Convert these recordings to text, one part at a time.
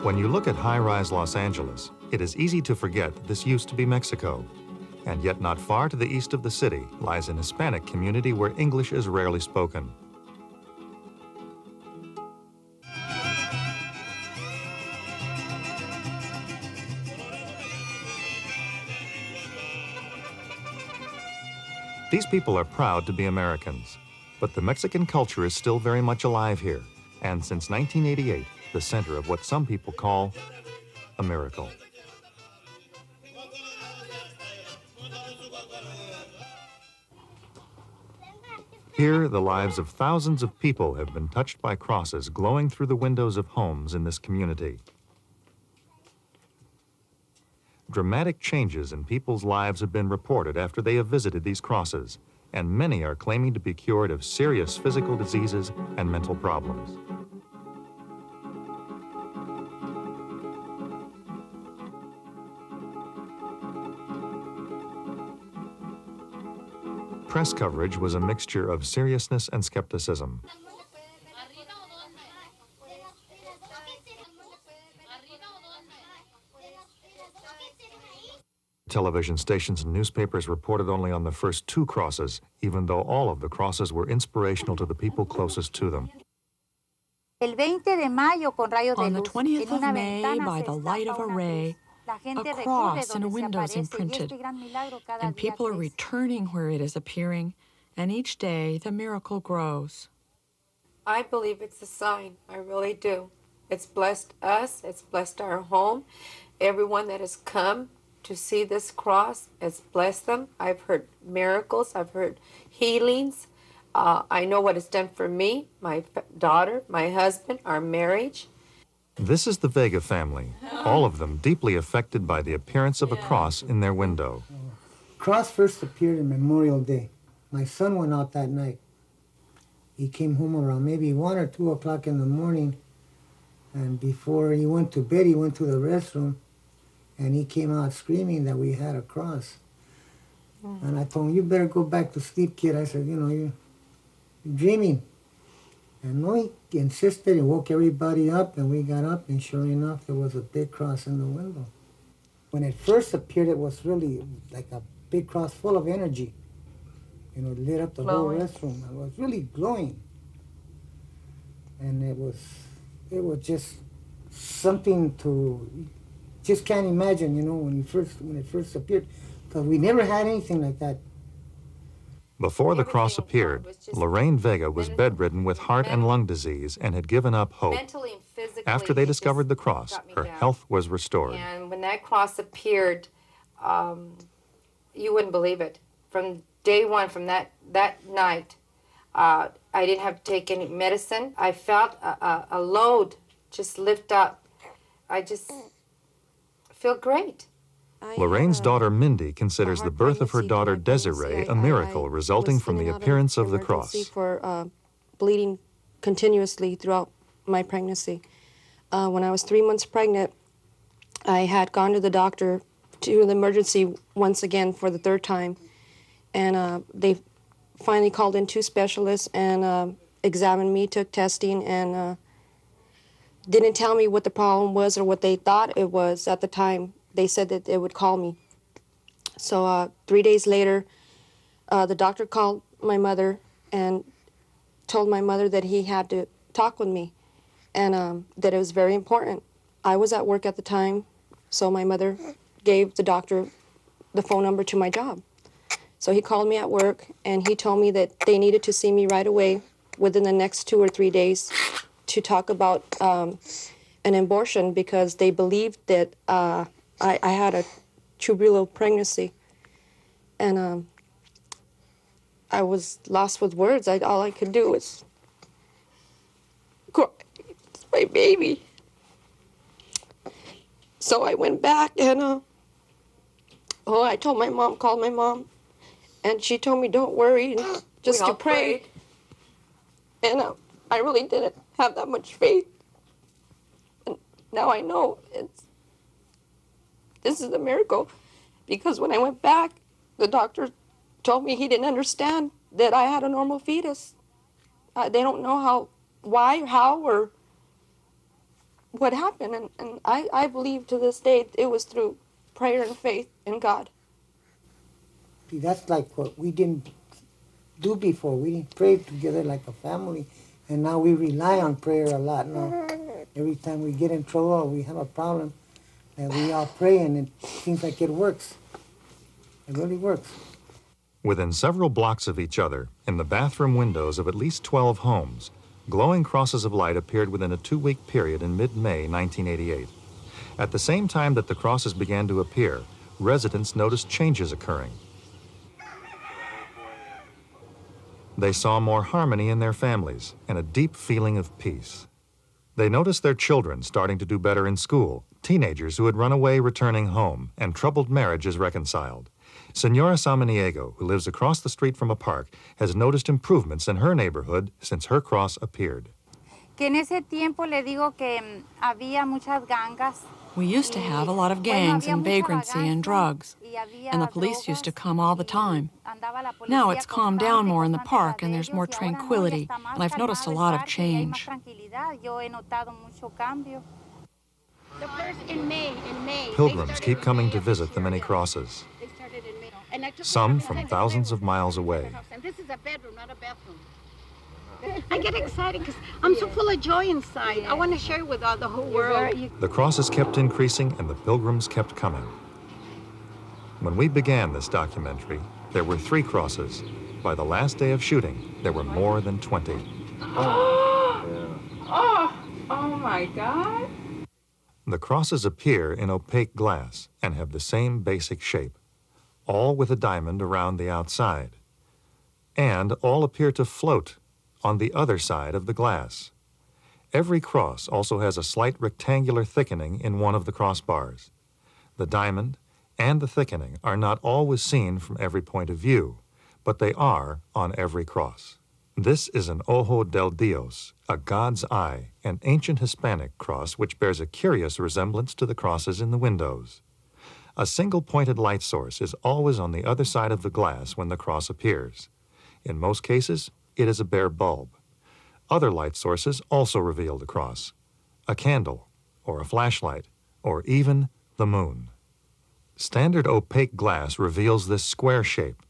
When you look at high-rise Los Angeles, it is easy to forget this used to be Mexico. And yet not far to the east of the city lies an Hispanic community where English is rarely spoken. These people are proud to be Americans, but the Mexican culture is still very much alive here, and since 1988, the center of what some people call a miracle. Here, the lives of thousands of people have been touched by crosses glowing through the windows of homes in this community. Dramatic changes in people's lives have been reported after they have visited these crosses, and many are claiming to be cured of serious physical diseases and mental problems. Press coverage was a mixture of seriousness and skepticism. Television stations and newspapers reported only on the first 2 crosses, even though all of the crosses were inspirational to the people closest to them. On the 20th of May, by the light of a ray, a cross in a window is imprinted, and people are returning where it is appearing, and each day the miracle grows. I believe it's a sign. I really do. It's blessed us. It's blessed our home. Everyone that has come to see this cross, it's blessed them. I've heard miracles. I've heard healings. I know what it's done for me, my daughter, my husband, our marriage. This is the Vega family, all of them deeply affected by the appearance of a cross in their window. Cross first appeared on Memorial Day. My son went out that night. He came home around maybe 1 or 2 o'clock in the morning, and before he went to bed, he went to the restroom, and he came out screaming that we had a cross. And I told him, "You better go back to sleep, kid." I said, "You know, you're dreaming." And no, he insisted and woke everybody up, and we got up, and sure enough, there was a big cross in the window. When it first appeared, it was really like a big cross full of energy. You know, it lit up the whole restroom. It was really glowing. And it was just something to, just can't imagine, you know, when it first appeared, because we never had anything like that. Before the cross appeared, Lorraine Vega was bedridden with heart and lung disease and had given up hope. After they discovered the cross, her health was restored. And when that cross appeared, you wouldn't believe it. From day one, from that night, I didn't have to take any medicine. I felt a load just lift up. I just feel great. Lorraine's daughter Mindy considers the birth of her daughter Desiree a miracle resulting from the appearance of the cross. For bleeding continuously throughout my pregnancy. When I was 3 months pregnant, I had gone to the doctor, to the emergency once again for the 3rd time, and they finally called in 2 specialists and examined me, took testing, and didn't tell me what the problem was or what they thought it was at the time. They said that they would call me. So 3 days later, the doctor called my mother and told my mother that he had to talk with me and that it was very important. I was at work at the time, so my mother gave the doctor the phone number to my job. So he called me at work, and he told me that they needed to see me right away within the next 2 or 3 days to talk about an abortion, because they believed that I had a tubular pregnancy. And I was lost with words. All I could do was cry. It's my baby. So I went back and I told my mom, called my mom, and she told me, don't worry, just to pray. And I really didn't have that much faith. And now I know this is a miracle, because when I went back, the doctor told me he didn't understand that I had a normal fetus. They don't know how, or what happened, and I believe to this day it was through prayer and faith in God. See, that's like what we didn't do before. We didn't pray together like a family, and now we rely on prayer a lot now. Every time we get in trouble or we have a problem, and we all pray, and it seems like it works. It really works. Within several blocks of each other, in the bathroom windows of at least 12 homes, glowing crosses of light appeared within a 2-week period in mid-May 1988. At the same time that the crosses began to appear, residents noticed changes occurring. They saw more harmony in their families and a deep feeling of peace. They noticed their children starting to do better in school, teenagers who had run away returning home, and troubled marriages reconciled. Senora Samaniego, who lives across the street from a park, has noticed improvements in her neighborhood since her cross appeared. Que en ese tiempo le digo que había muchas gangas. We used to have a lot of gangs and vagrancy and drugs, and the police used to come all the time. Now it's calmed down more in the park, and there's more tranquility, and I've noticed a lot of change. Pilgrims keep coming to visit the many crosses, some from thousands of miles away. This is a bedroom, not a bathroom. I get excited because I'm so full of joy inside. I want to share it with the whole world. The crosses kept increasing and the pilgrims kept coming. When we began this documentary, there were 3 crosses. By the last day of shooting, there were more than 20. Oh my God. The crosses appear in opaque glass and have the same basic shape, all with a diamond around the outside. And all appear to float on the other side of the glass. Every cross also has a slight rectangular thickening in one of the crossbars. The diamond and the thickening are not always seen from every point of view, but they are on every cross. This is an Ojo del Dios, a God's Eye, an ancient Hispanic cross which bears a curious resemblance to the crosses in the windows. A single pointed light source is always on the other side of the glass when the cross appears. In most cases, it is a bare bulb. Other light sources also reveal the cross, a candle, or a flashlight, or even the moon. Standard opaque glass reveals this square shape.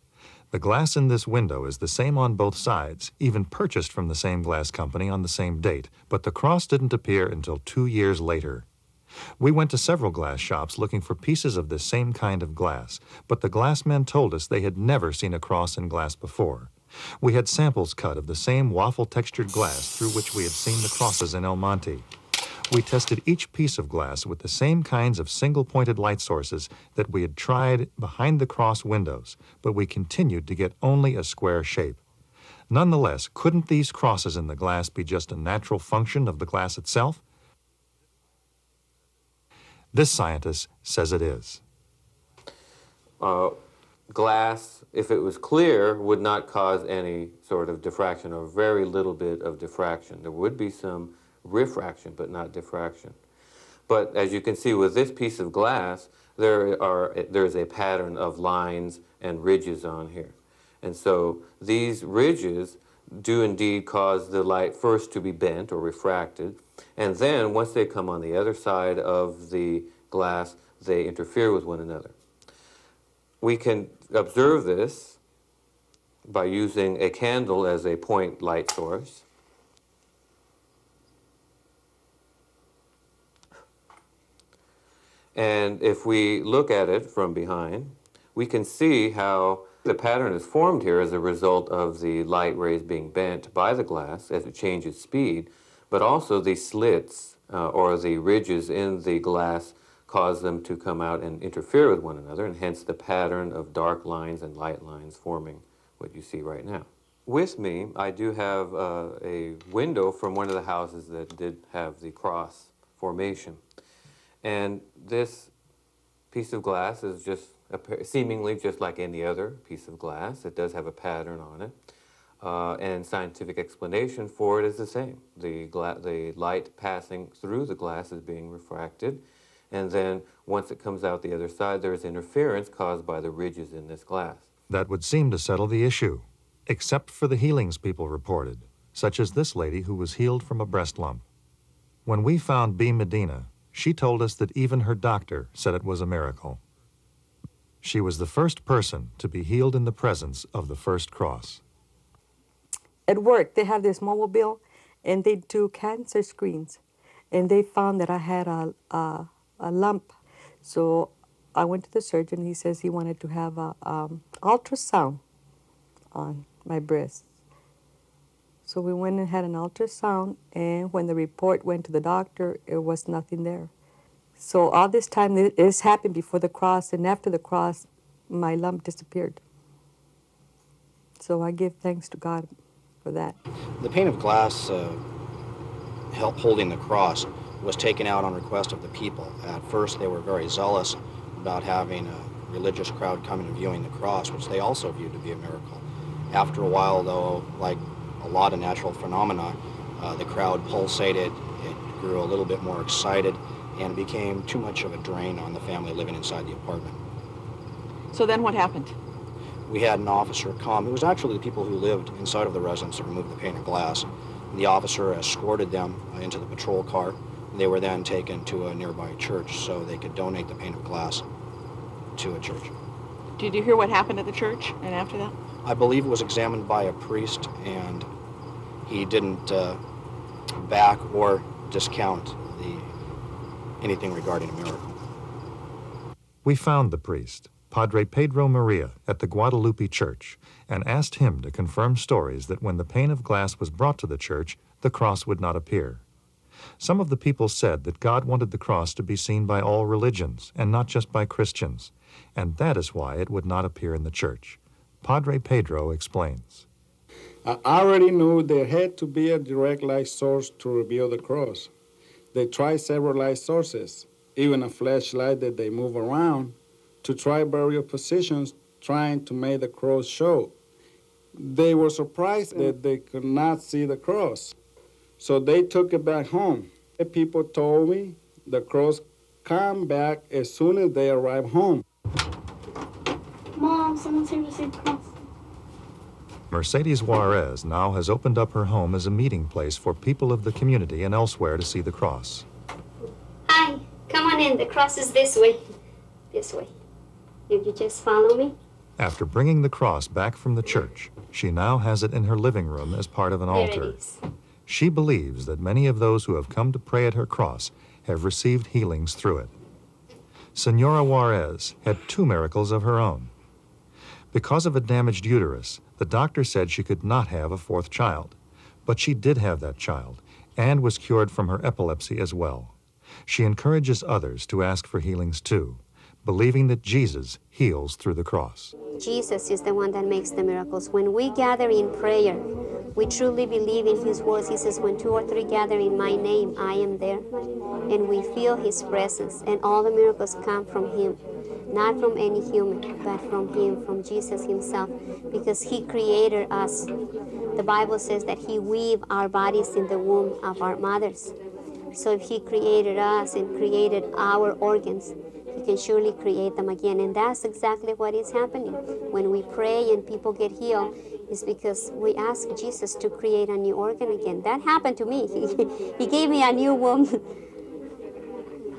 The glass in this window is the same on both sides, even purchased from the same glass company on the same date, but the cross didn't appear until 2 years later. We went to several glass shops looking for pieces of this same kind of glass, but the glassmen told us they had never seen a cross in glass before. We had samples cut of the same waffle-textured glass through which we had seen the crosses in El Monte. We tested each piece of glass with the same kinds of single-pointed light sources that we had tried behind the cross windows, but we continued to get only a square shape. Nonetheless, couldn't these crosses in the glass be just a natural function of the glass itself? This scientist says it is. Glass, if it was clear, would not cause any sort of diffraction or very little bit of diffraction. There would be some refraction, but not diffraction. But as you can see with this piece of glass, there's a pattern of lines and ridges on here. And so these ridges do indeed cause the light first to be bent or refracted, and then once they come on the other side of the glass, they interfere with one another. We can observe this by using a candle as a point light source. And if we look at it from behind, we can see how the pattern is formed here as a result of the light rays being bent by the glass as it changes speed, but also the slits or the ridges in the glass cause them to come out and interfere with one another, and hence the pattern of dark lines and light lines forming what you see right now. With me, I do have a window from one of the houses that did have the cross formation. And this piece of glass is just seemingly just like any other piece of glass. It does have a pattern on it. And scientific explanation for it is the same. The light passing through the glass is being refracted, and then once it comes out the other side, there is interference caused by the ridges in this glass. That would seem to settle the issue, except for the healings people reported, such as this lady who was healed from a breast lump. When we found B. Medina, she told us that even her doctor said it was a miracle. She was the first person to be healed in the presence of the first cross. At work, they have this mobile, and they do cancer screens, and they found that I had a lump. So I went to the surgeon. He says he wanted to have a ultrasound on my breast. So we went and had an ultrasound, and when the report went to the doctor, there was nothing there. So all this time, this happened before the cross, and after the cross, my lump disappeared. So I give thanks to God for that. The pane of glass holding the cross was taken out on request of the people. At first, they were very zealous about having a religious crowd coming and viewing the cross, which they also viewed to be a miracle. After a while, though, like a lot of natural phenomena, the crowd pulsated, it grew a little bit more excited, and it became too much of a drain on the family living inside the apartment. So then what happened? We had an officer come. It was actually the people who lived inside of the residence that removed the pane of glass. The officer escorted them into the patrol car. They were then taken to a nearby church so they could donate the pane of glass to a church. Did you hear what happened at the church and after that? I believe it was examined by a priest, and he didn't back or discount anything regarding a miracle. We found the priest, Padre Pedro Maria, at the Guadalupe Church, and asked him to confirm stories that when the pane of glass was brought to the church, the cross would not appear. Some of the people said that God wanted the cross to be seen by all religions and not just by Christians, and that is why it would not appear in the church. Padre Pedro explains. I already knew there had to be a direct light source to reveal the cross. They tried several light sources, even a flashlight that they move around, to try various positions trying to make the cross show. They were surprised that they could not see the cross. So they took it back home. The people told me the cross come back as soon as they arrive home. Mom, someone's here to see the cross. Mercedes Juarez now has opened up her home as a meeting place for people of the community and elsewhere to see the cross. Hi, come on in. The cross is this way. This way. If you just follow me. After bringing the cross back from the church, she now has it in her living room as part of an altar. There it is. She believes that many of those who have come to pray at her cross have received healings through it. Senora Juarez had 2 miracles of her own. Because of a damaged uterus, the doctor said she could not have a 4th child, but she did have that child and was cured from her epilepsy as well. She encourages others to ask for healings too, believing that Jesus heals through the cross. Jesus is the one that makes the miracles. When we gather in prayer, we truly believe in his words. He says, when 2 or 3 gather in my name, I am there. And we feel his presence, and all the miracles come from him. Not from any human, but from him, from Jesus himself, because he created us. The Bible says that he weaved our bodies in the womb of our mothers. So if he created us and created our organs, he can surely create them again. And that's exactly what is happening. When we pray and people get healed, it's because we ask Jesus to create a new organ again. That happened to me. He gave me a new womb,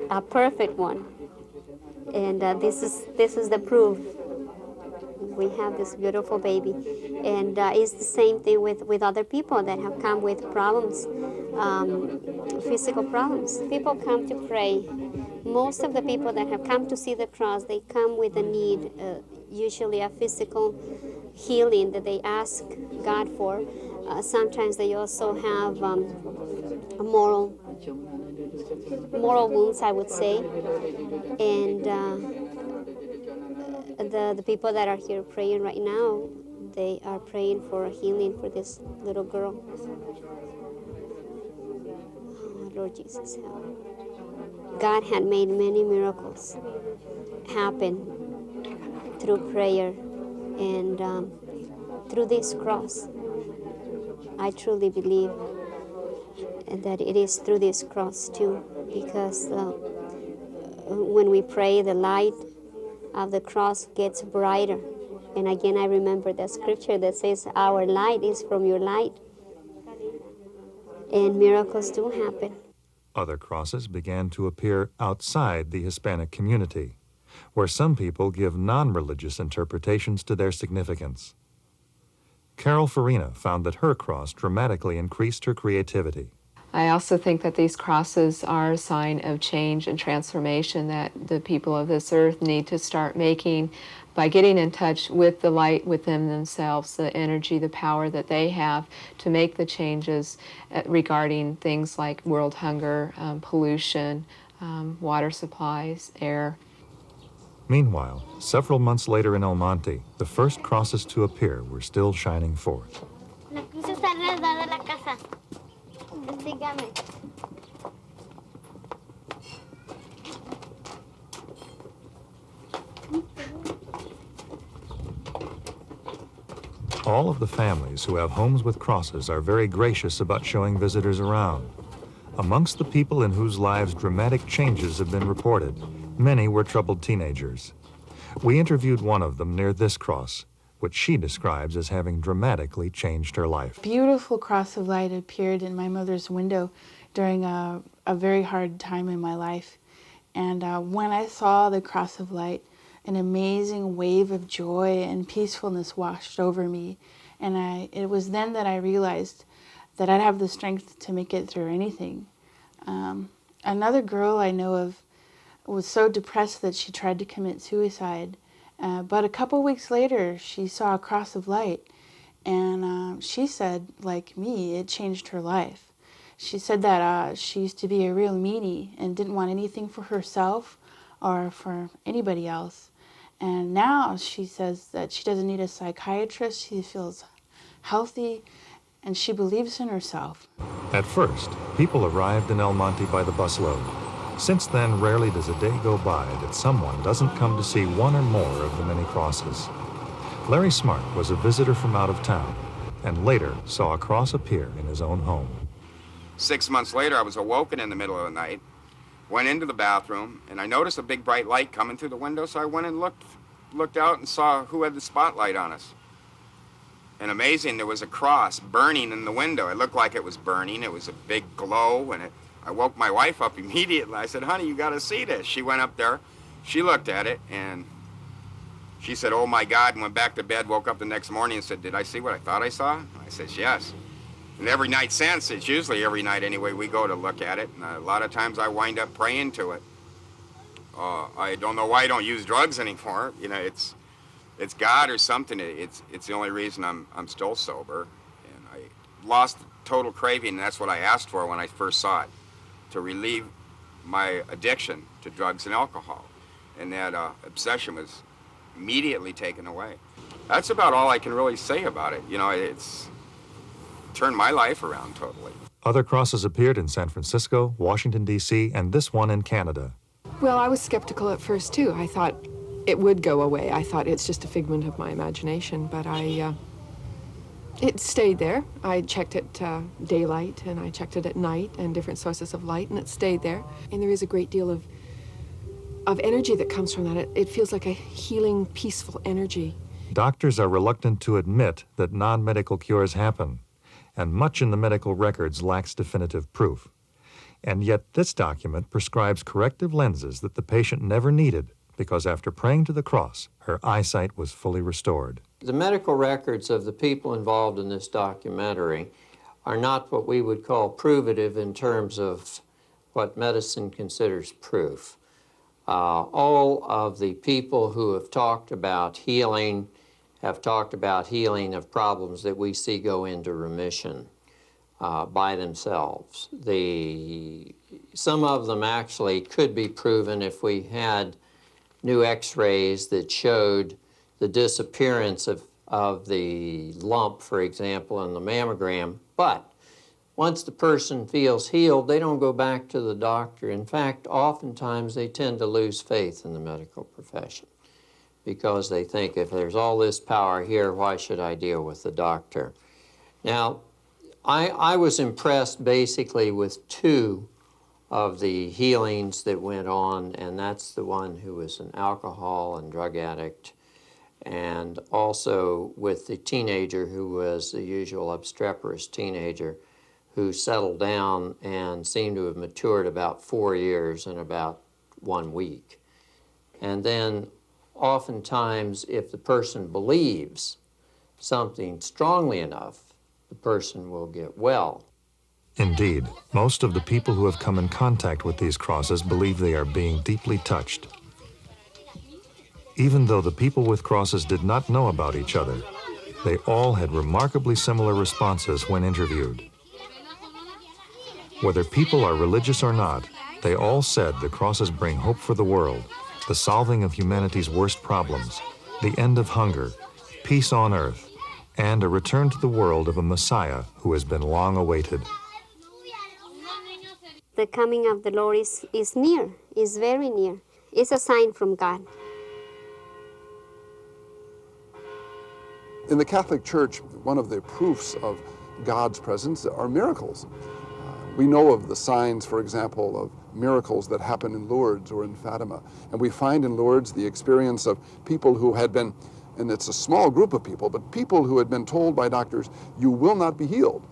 a perfect one. And this is the proof. We have this beautiful baby. And it's the same thing with other people that have come with problems, physical problems. People come to pray. Most of the people that have come to see the cross, they come with a need, usually a physical healing that they ask God for. Sometimes they also have moral wounds, I would say. And the people that are here praying right now, they are praying for a healing for this little girl. Oh, Lord Jesus, help. God had made many miracles happen through prayer and through this cross. I truly believe that it is through this cross too, because when we pray, the light of the cross gets brighter. And again, I remember the scripture that says, our light is from your light. And miracles do happen. Other crosses began to appear outside the Hispanic community, where some people give non-religious interpretations to their significance. Carol Farina found that her cross dramatically increased her creativity. I also think that these crosses are a sign of change and transformation that the people of this earth need to start making by getting in touch with the light within themselves, the energy, the power that they have to make the changes regarding things like world hunger, pollution, water supplies, air. Meanwhile, several months later in El Monte, the first crosses to appear were still shining forth. All of the families who have homes with crosses are very gracious about showing visitors around. Amongst the people in whose lives dramatic changes have been reported, many were troubled teenagers. We interviewed one of them near this cross, which she describes as having dramatically changed her life. A beautiful cross of light appeared in my mother's window during a very hard time in my life. And when I saw the cross of light, an amazing wave of joy and peacefulness washed over me. And it was then that I realized that I'd have the strength to make it through anything. Another girl I know of was so depressed that she tried to commit suicide. But a couple weeks later, she saw a cross of light. And she said, like me, it changed her life. She said that she used to be a real meanie and didn't want anything for herself or for anybody else. And now she says that she doesn't need a psychiatrist, she feels healthy, and she believes in herself. At first, people arrived in El Monte by the busload. Since then, rarely does a day go by that someone doesn't come to see one or more of the many crosses. Larry Smart was a visitor from out of town, and later saw a cross appear in his own home. 6 months later, I was awoken in the middle of the night, went into the bathroom, and I noticed a big bright light coming through the window, so I went and looked out and saw who had the spotlight on us. And amazing, there was a cross burning in the window. It looked like it was burning. It was a big glow, and I woke my wife up immediately. I said, honey, you got to see this. She went up there, she looked at it, and she said, oh my God, and went back to bed, woke up the next morning and said, did I see what I thought I saw? I said, yes. And every night since, it's usually every night anyway, we go to look at it. And a lot of times I wind up praying to it. I don't know why I don't use drugs anymore. You know, it's God or something. It's the only reason I'm still sober. And I lost total craving, and that's what I asked for when I first saw it, to relieve my addiction to drugs and alcohol. And that obsession was immediately taken away. That's about all I can really say about it. You know, it's turned my life around totally. Other crosses appeared in San Francisco, Washington, D.C., and this one in Canada. Well, I was skeptical at first, too. I thought it would go away. I thought it's just a figment of my imagination, but it stayed there. I checked it daylight, and I checked it at night, and different sources of light, and it stayed there. And there is a great deal of energy that comes from that. It feels like a healing, peaceful energy. Doctors are reluctant to admit that non-medical cures happen, and much in the medical records lacks definitive proof. And yet this document prescribes corrective lenses that the patient never needed, because after praying to the cross, her eyesight was fully restored. The medical records of the people involved in this documentary are not what we would call provative in terms of what medicine considers proof. All of the people who have talked about healing have talked about healing of problems that we see go into remission by themselves. Some of them actually could be proven if we had new x-rays that showed the disappearance of the lump, for example, in the mammogram. But once the person feels healed, they don't go back to the doctor. In fact, oftentimes they tend to lose faith in the medical profession because they think, if there's all this power here, why should I deal with the doctor? Now, I was impressed basically with two of the healings that went on, and that's the one who was an alcohol and drug addict, and also with the teenager who was the usual obstreperous teenager who settle down and seem to have matured about 4 years in about 1 week. And then oftentimes, if the person believes something strongly enough, the person will get well. Indeed, most of the people who have come in contact with these crosses believe they are being deeply touched. Even though the people with crosses did not know about each other, they all had remarkably similar responses when interviewed. Whether people are religious or not, they all said the crosses bring hope for the world, the solving of humanity's worst problems, the end of hunger, peace on earth, and a return to the world of a Messiah who has been long awaited. The coming of the Lord is near, is very near. It's a sign from God. In the Catholic Church, one of the proofs of God's presence are miracles. We know of the signs, for example, of miracles that happen in Lourdes or in Fatima. And we find in Lourdes the experience of people who had been, and it's a small group of people, but people who had been told by doctors, you will not be healed.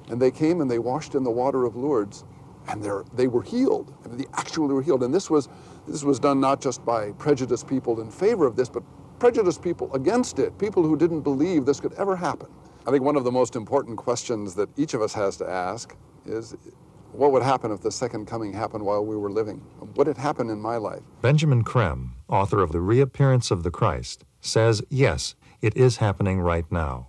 And they came and they washed in the water of Lourdes, and they were healed. They actually were healed. And this was done not just by prejudiced people in favor of this, but prejudiced people against it, people who didn't believe this could ever happen. I think one of the most important questions that each of us has to ask is, what would happen if the second coming happened while we were living? What had happened in my life? Benjamin Krem, author of The Reappearance of the Christ, says, yes, it is happening right now,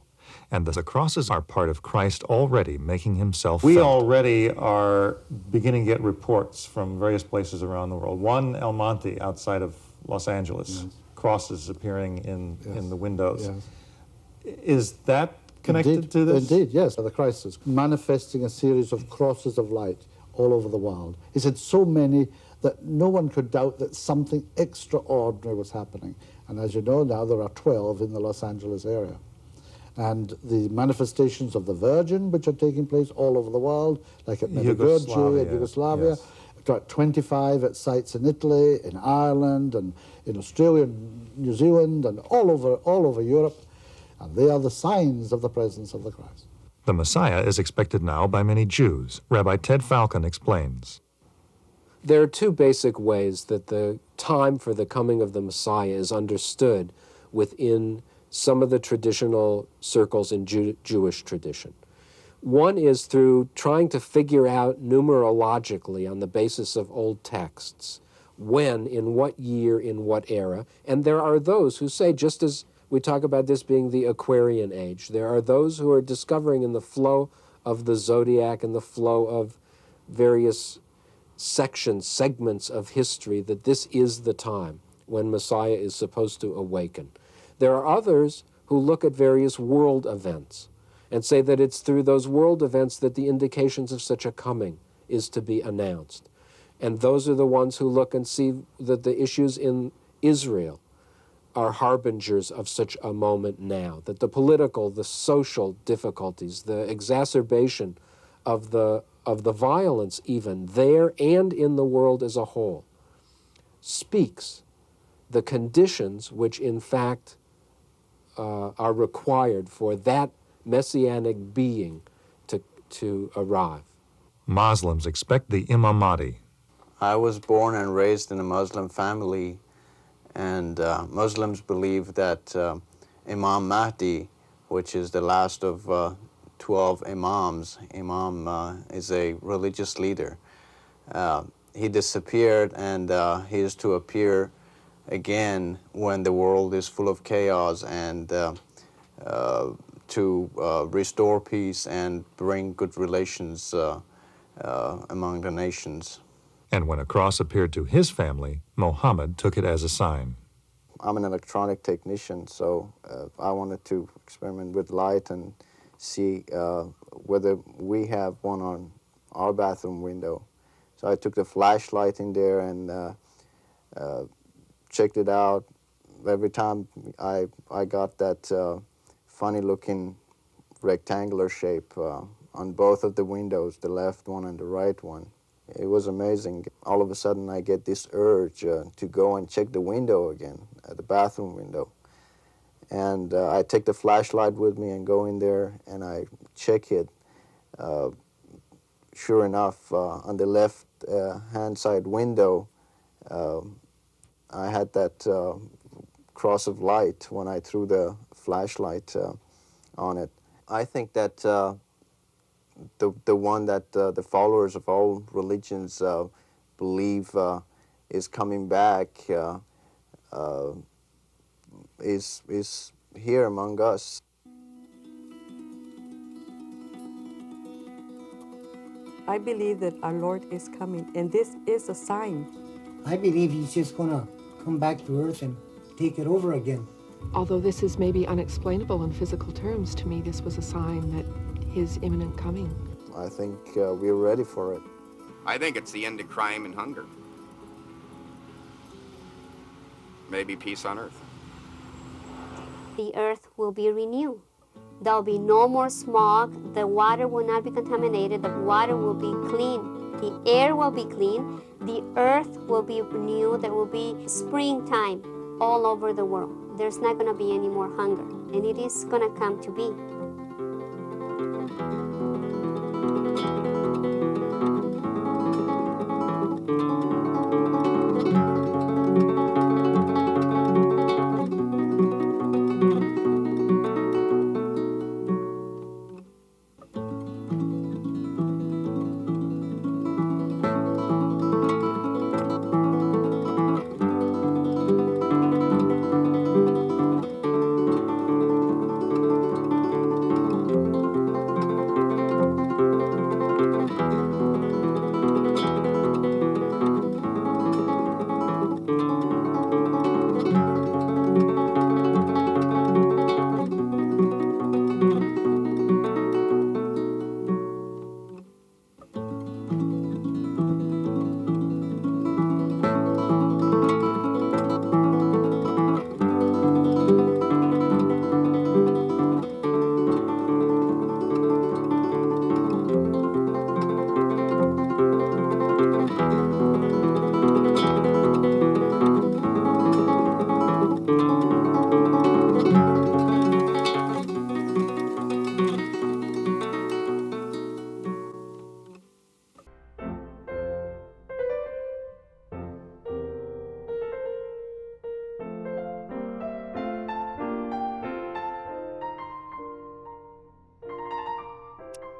and the crosses are part of Christ already making himself felt. We already are beginning to get reports from various places around the world. One, El Monte, outside of Los Angeles, yes. Crosses appearing in the windows. Yes. Is that connected to this? Indeed, yes. The Christ is manifesting a series of crosses of light all over the world. He said so many that no one could doubt that something extraordinary was happening. And as you know now, there are 12 in the Los Angeles area. And the manifestations of the Virgin, which are taking place all over the world, like at Medjugorje and Yugoslavia, yes. 25 at sites in Italy, in Ireland, and in Australia, New Zealand, and all over Europe. And they are the signs of the presence of the Christ. The Messiah is expected now by many Jews. Rabbi Ted Falcon explains. There are two basic ways that the time for the coming of the Messiah is understood within some of the traditional circles in Jewish tradition. One is through trying to figure out numerologically on the basis of old texts, when, in what year, in what era. And there are those who say, just as we talk about this being the Aquarian age, there are those who are discovering in the flow of the zodiac and the flow of various sections, segments of history, that this is the time when Messiah is supposed to awaken. There are others who look at various world events and say that it's through those world events that the indications of such a coming is to be announced. And those are the ones who look and see that the issues in Israel are harbingers of such a moment now, that the political, the social difficulties, the exacerbation of the violence even there and in the world as a whole speaks the conditions which in fact are required for that messianic being to arrive. Muslims expect the Imam Mahdi. I was born and raised in a Muslim family, and Muslims believe that Imam Mahdi, which is the last of 12 imams, is a religious leader. He disappeared, and he is to appear again when the world is full of chaos, and to restore peace and bring good relations among the nations. And when a cross appeared to his family, Mohammed took it as a sign. I'm an electronic technician, so I wanted to experiment with light and see whether we have one on our bathroom window. So I took the flashlight in there and checked it out. Every time I got that funny-looking rectangular shape on both of the windows, the left one and the right one. It was amazing. All of a sudden, I get this urge to go and check the window again, the bathroom window. And I take the flashlight with me and go in there, and I check it sure enough, on the left hand side window, I had that cross of light when I threw the flashlight on it. I think that the one that the followers of all religions believe is coming back is here among us. I believe that our Lord is coming, and this is a sign. I believe he's just going to come back to earth and take it over again. Although this is maybe unexplainable in physical terms, to me this was a sign that his imminent coming. I think we're ready for it. I think it's the end of crime and hunger. Maybe peace on earth. The earth will be renewed. There'll be no more smog. The water will not be contaminated. The water will be clean. The air will be clean. The earth will be renewed. There will be springtime all over the world. There's not going to be any more hunger. And it is going to come to be.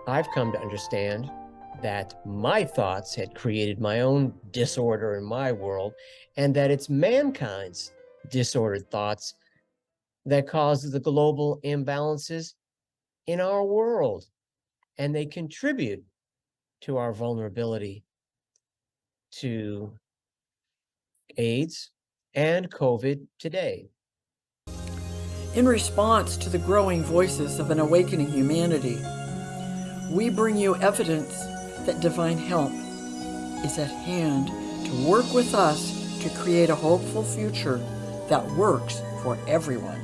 I've come to understand that my thoughts had created my own disorder in my world, and that it's mankind's disordered thoughts that causes the global imbalances in our world, and they contribute to our vulnerability to AIDS and COVID today. In response to the growing voices of an awakening humanity, we bring you evidence that divine help is at hand to work with us to create a hopeful future that works for everyone.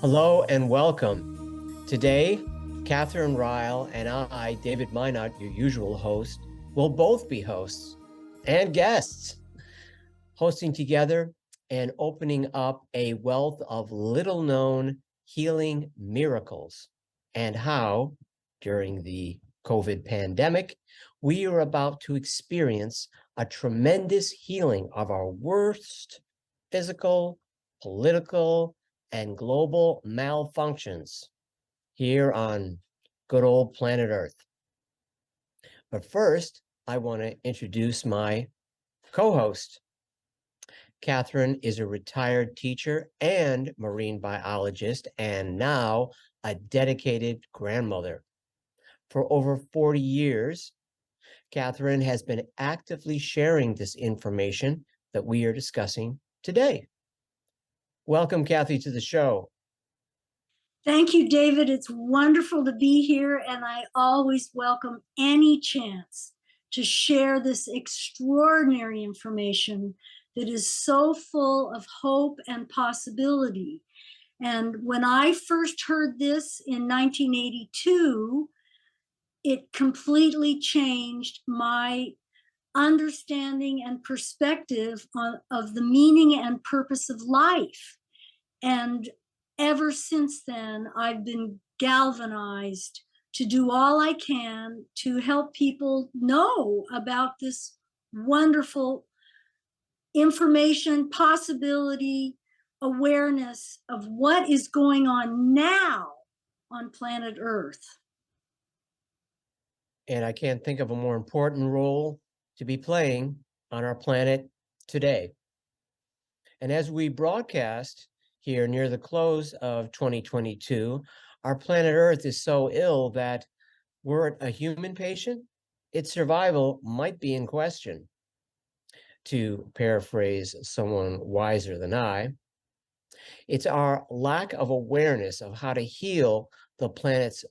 Hello and welcome. Today, Catherine Ryle and I, David Mynott, your usual host, will both be hosts and guests, hosting together and opening up a wealth of little-known healing miracles, and how, during the COVID pandemic, we are about to experience a tremendous healing of our worst physical, political, and global malfunctions here on good old planet Earth. But first, I want to introduce my co-host. Catherine is a retired teacher and marine biologist, and now a dedicated grandmother. For over 40 years, Catherine has been actively sharing this information that we are discussing today. Welcome, Kathy, to the show. Thank you, David. It's wonderful to be here, and I always welcome any chance to share this extraordinary information that is so full of hope and possibility. And when I first heard this in 1982, it completely changed my understanding and perspective of the meaning and purpose of life. And ever since then, I've been galvanized to do all I can to help people know about this wonderful information, possibility, awareness of what is going on now on planet Earth. And I can't think of a more important role to be playing on our planet today. And as we broadcast here near the close of 2022, our planet Earth is so ill that were it a human patient, its survival might be in question. To paraphrase someone wiser than I, it's our lack of awareness of how to heal the planet's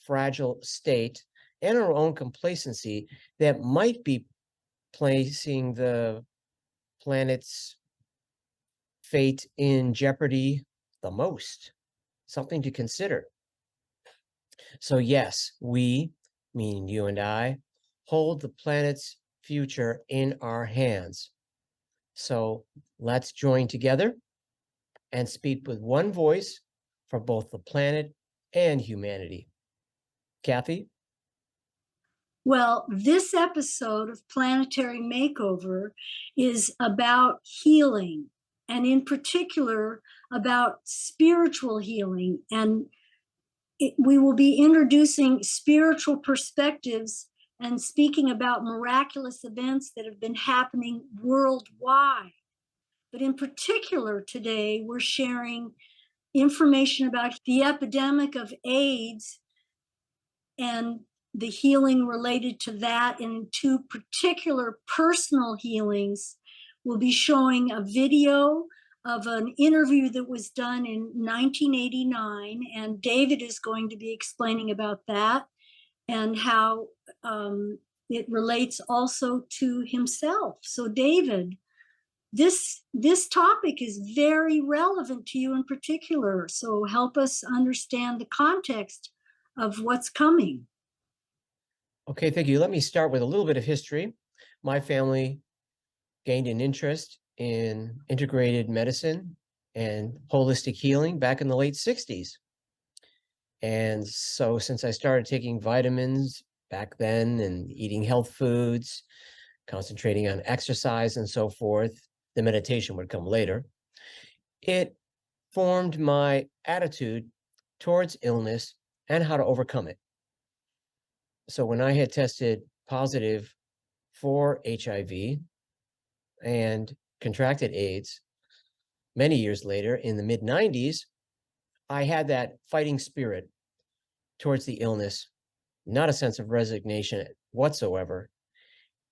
fragile state and our own complacency that might be placing the planet's fate in jeopardy the most. Something to consider. So yes, we, meaning you and I, hold the planet's future in our hands. So let's join together and speak with one voice for both the planet and humanity. Kathy? Well, this episode of Planetary Makeover is about healing, and in particular about spiritual healing. And we will be introducing spiritual perspectives and speaking about miraculous events that have been happening worldwide. But in particular today, we're sharing information about the epidemic of AIDS and the healing related to that, and two particular personal healings. We'll be showing a video of an interview that was done in 1989, and David is going to be explaining about that and how it relates also to himself. So David, this topic is very relevant to you in particular, so help us understand the context of what's coming. Okay, thank you. Let me start with a little bit of history. My family gained an interest in integrated medicine and holistic healing back in the late 60s. And so since I started taking vitamins back then and eating health foods, concentrating on exercise and so forth, the meditation would come later, it formed my attitude towards illness and how to overcome it. So when I had tested positive for HIV and contracted AIDS many years later in the mid-90s, I had that fighting spirit towards the illness, not a sense of resignation whatsoever.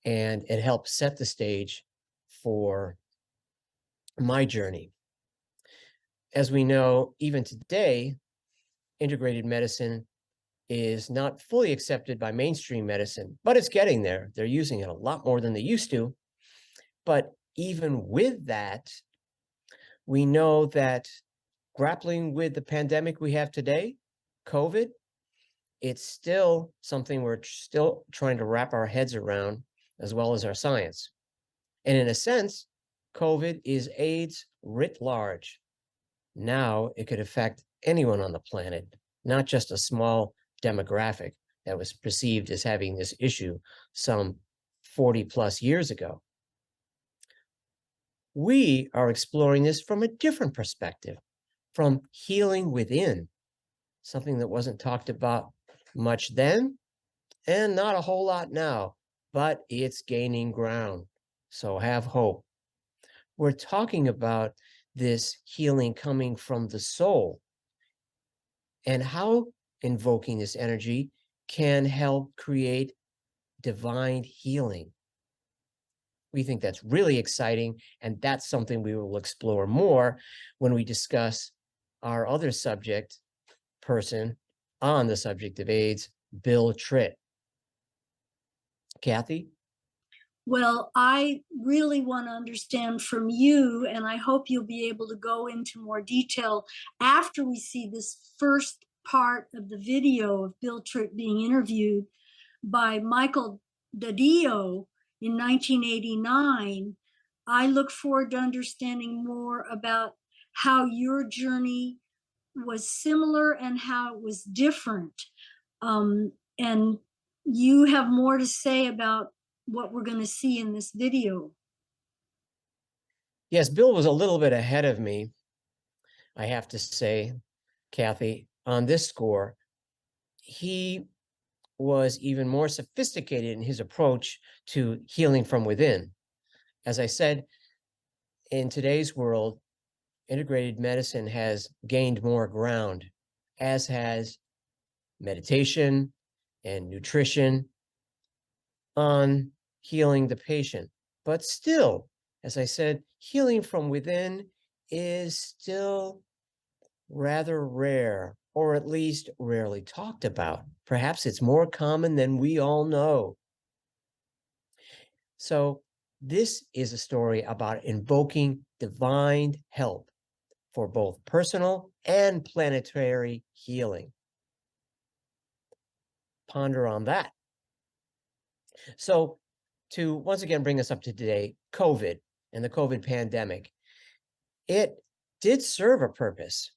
And it helped set the stage for my journey. As we know, even today, integrated medicine is not fully accepted by mainstream medicine, but it's getting there. They're using it a lot more than they used to. But even with that, we know that grappling with the pandemic we have today, COVID, it's still something we're still trying to wrap our heads around, as well as our science. And in a sense, COVID is AIDS writ large. Now it could affect anyone on the planet, not just a small demographic that was perceived as having this issue some 40 plus years ago. We are exploring this from a different perspective, from healing within, something that wasn't talked about much then and not a whole lot now, but it's gaining ground. So have hope. We're talking about this healing coming from the soul and how invoking this energy can help create divine healing. We think that's really exciting, and that's something we will explore more when we discuss our other subject person on the subject of AIDS, Bill Tritt. Kathy? Well, I really want to understand from you, and I hope you'll be able to go into more detail after we see this first part of the video of Bill Tritt being interviewed by Michael Daddio in 1989. I look forward to understanding more about how your journey was similar and how it was different. And you have more to say about what we're going to see in this video. Yes, Bill was a little bit ahead of me, I have to say, Kathy, on this score. He was even more sophisticated in his approach to healing from within. As I said, in today's world, integrated medicine has gained more ground, as has meditation and nutrition on healing the patient. But still, as I said, healing from within is still rather rare, or at least rarely talked about. Perhaps it's more common than we all know. So this is a story about invoking divine help for both personal and planetary healing. Ponder on that. So to once again bring us up to today, COVID and the COVID pandemic, it did serve a purpose.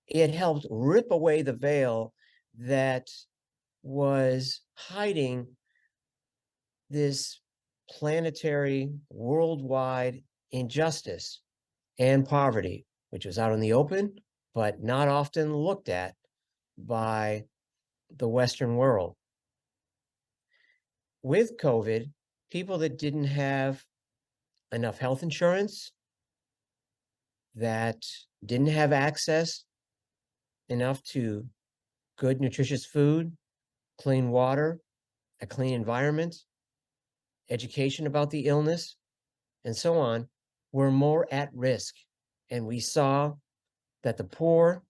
It helped rip away the veil that was hiding this planetary, worldwide injustice and poverty, which was out in the open, but not often looked at by the Western world. With COVID, people that didn't have enough health insurance, that didn't have access enough to good, nutritious food, clean water, a clean environment, education about the illness, and so on, were more at risk. And we saw that the poor,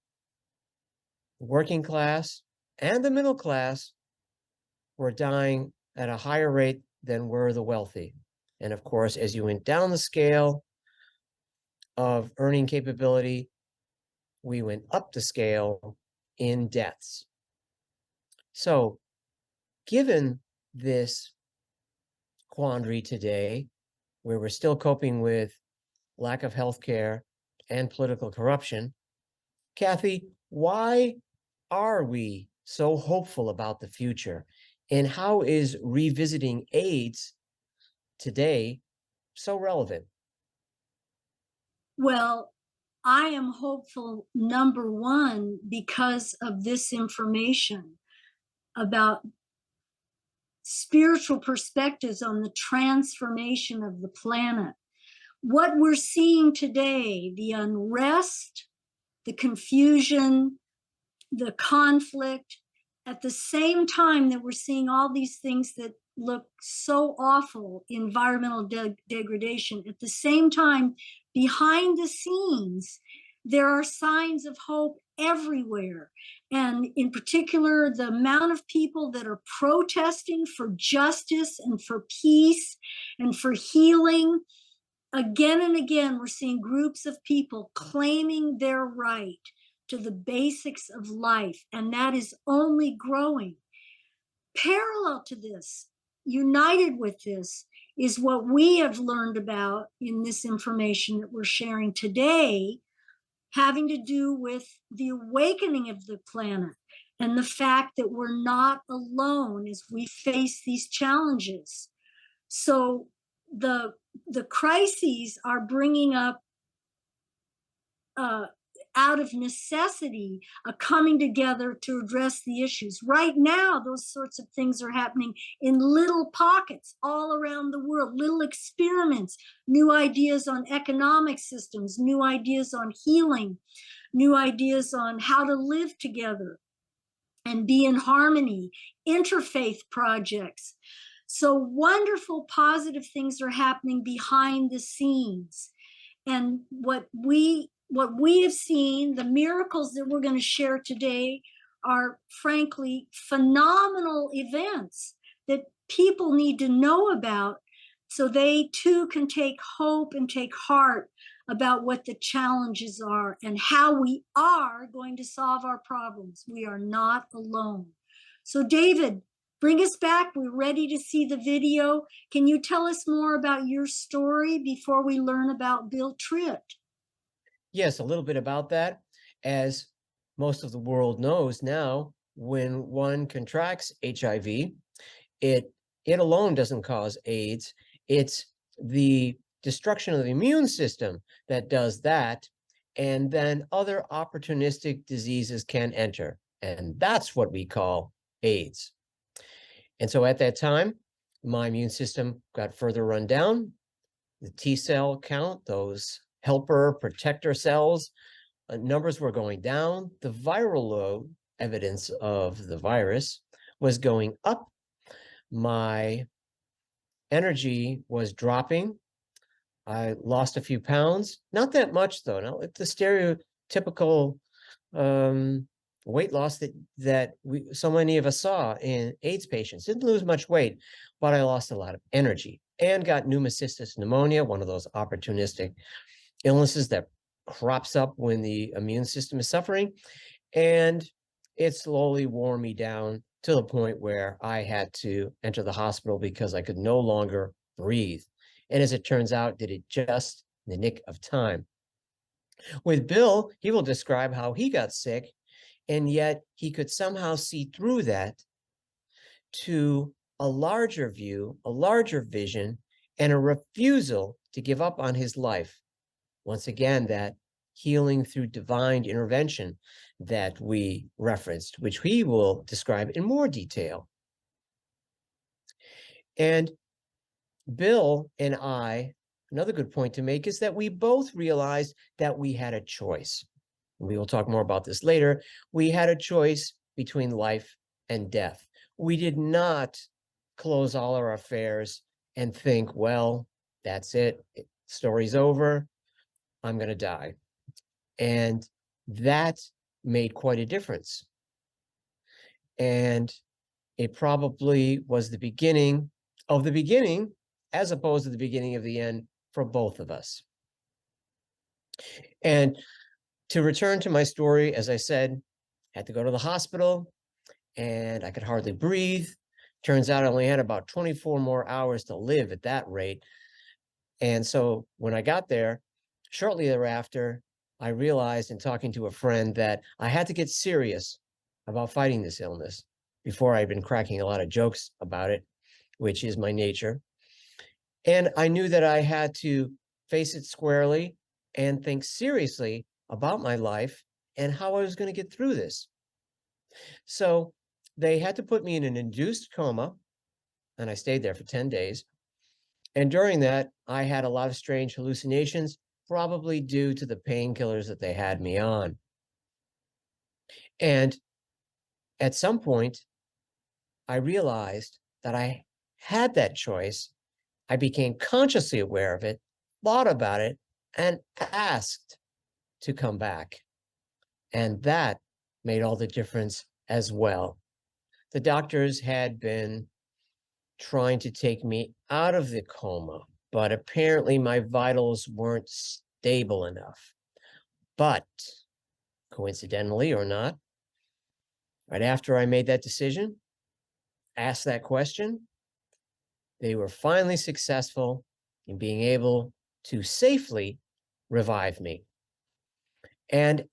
working class, and the middle class were dying at a higher rate than were the wealthy. And of course, as you went down the scale of earning capability, we went up the scale in deaths. So, given this quandary today, where we're still coping with lack of health care and political corruption, Kathy, why are we so hopeful about the future? And how is revisiting AIDS today so relevant? Well, I am hopeful, number one, because of this information about spiritual perspectives on the transformation of the planet. What we're seeing today, the unrest, the confusion, the conflict, at the same time that we're seeing all these things that look so awful, environmental degradation, at the same time, behind the scenes, there are signs of hope everywhere. And in particular, the amount of people that are protesting for justice and for peace and for healing. Again and again, we're seeing groups of people claiming their right to the basics of life, and that is only growing. Parallel to this, united with this, is what we have learned about in this information that we're sharing today, having to do with the awakening of the planet and the fact that we're not alone as we face these challenges. So the crises are bringing up out of necessity, a coming together to address the issues. Right now, those sorts of things are happening in little pockets all around the world, little experiments, new ideas on economic systems, new ideas on healing, new ideas on how to live together and be in harmony, interfaith projects. So wonderful, positive things are happening behind the scenes. And what we have seen, the miracles that we're going to share today, are frankly phenomenal events that people need to know about so they too can take hope and take heart about what the challenges are and how we are going to solve our problems. We are not alone. So David, bring us back. We're ready to see the video. Can you tell us more about your story before we learn about Bill Tritt? Yes, a little bit about that. As most of the world knows now, when one contracts HIV, it alone doesn't cause AIDS. It's the destruction of the immune system that does that. And then other opportunistic diseases can enter. And that's what we call AIDS. And so at that time, my immune system got further run down. The T cell count, those helper protector cells, numbers were going down. The viral load, evidence of the virus, was going up. My energy was dropping. I lost a few pounds, not that much though. Not like the stereotypical weight loss that so many of us saw in AIDS patients. Didn't lose much weight, but I lost a lot of energy and got pneumocystis pneumonia, one of those opportunistic illnesses that crops up when the immune system is suffering. And it slowly wore me down to the point where I had to enter the hospital because I could no longer breathe. And as it turns out, did it just in the nick of time. With Bill, he will describe how he got sick, and yet he could somehow see through that to a larger view, a larger vision, and a refusal to give up on his life. Once again, that healing through divine intervention that we referenced, which he will describe in more detail. And Bill and I, another good point to make is that we both realized that we had a choice. We will talk more about this later. We had a choice between life and death. We did not close all our affairs and think, well, that's it. Story's over. I'm going to die. And that made quite a difference. And it probably was the beginning of the beginning, as opposed to the beginning of the end for both of us. And to return to my story, as I said, I had to go to the hospital and I could hardly breathe. Turns out I only had about 24 more hours to live at that rate. And so when I got there, shortly thereafter, I realized in talking to a friend that I had to get serious about fighting this illness. Before I'd been cracking a lot of jokes about it, which is my nature. And I knew that I had to face it squarely and think seriously about my life and how I was going to get through this. So they had to put me in an induced coma, and I stayed there for 10 days. And during that, I had a lot of strange hallucinations, probably due to the painkillers that they had me on. And at some point, I realized that I had that choice. I became consciously aware of it, thought about it, and asked to come back. And that made all the difference as well. The doctors had been trying to take me out of the coma, but apparently my vitals weren't stable enough. But coincidentally or not, right after I made that decision, asked that question, they were finally successful in being able to safely revive me. And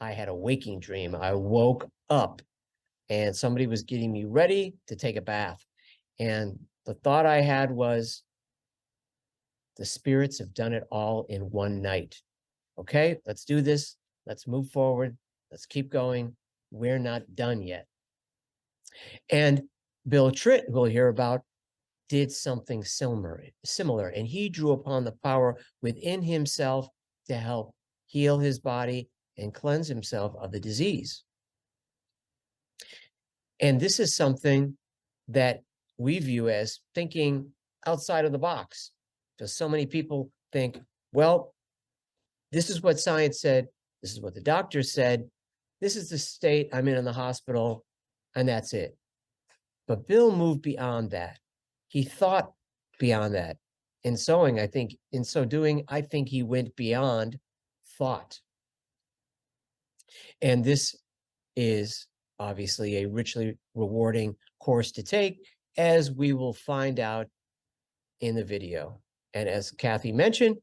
I had a waking dream. I woke up and somebody was getting me ready to take a bath. And the thought I had was, the spirits have done it all in one night. Okay, let's do this. Let's move forward. Let's keep going. We're not done yet. And Bill Tritt, who we'll hear about, did something similar, and he drew upon the power within himself to help heal his body and cleanse himself of the disease. And this is something that we view as thinking outside of the box, because so many people think, well, this is what science said, this is what the doctor said, this is the state I'm in the hospital, and that's it. But Bill moved beyond that. He thought beyond that. In so doing, I think he went beyond thought. And this is obviously a richly rewarding course to take, as we will find out in the video. And as Kathy mentioned,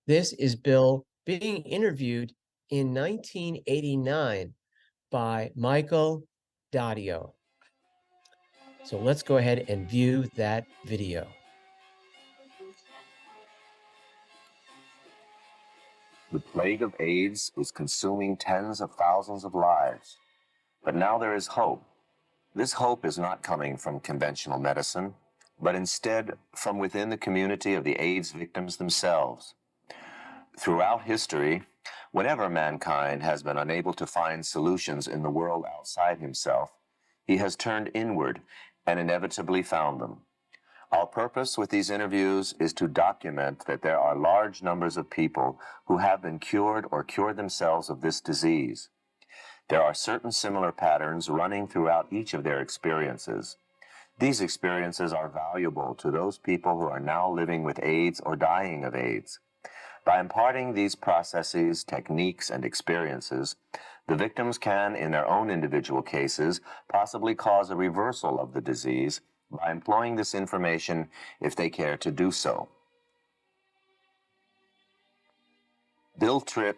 this is Bill being interviewed in 1989 by Michael Daddio. So let's go ahead and view that video. The plague of AIDS is consuming tens of thousands of lives. But now there is hope. This hope is not coming from conventional medicine, but instead from within the community of the AIDS victims themselves. Throughout history, whenever mankind has been unable to find solutions in the world outside himself, he has turned inward and inevitably found them. Our purpose with these interviews is to document that there are large numbers of people who have been cured or cured themselves of this disease. There are certain similar patterns running throughout each of their experiences. These experiences are valuable to those people who are now living with AIDS or dying of AIDS. By imparting these processes, techniques, and experiences, the victims can, in their own individual cases, possibly cause a reversal of the disease by employing this information if they care to do so. Bill Tritt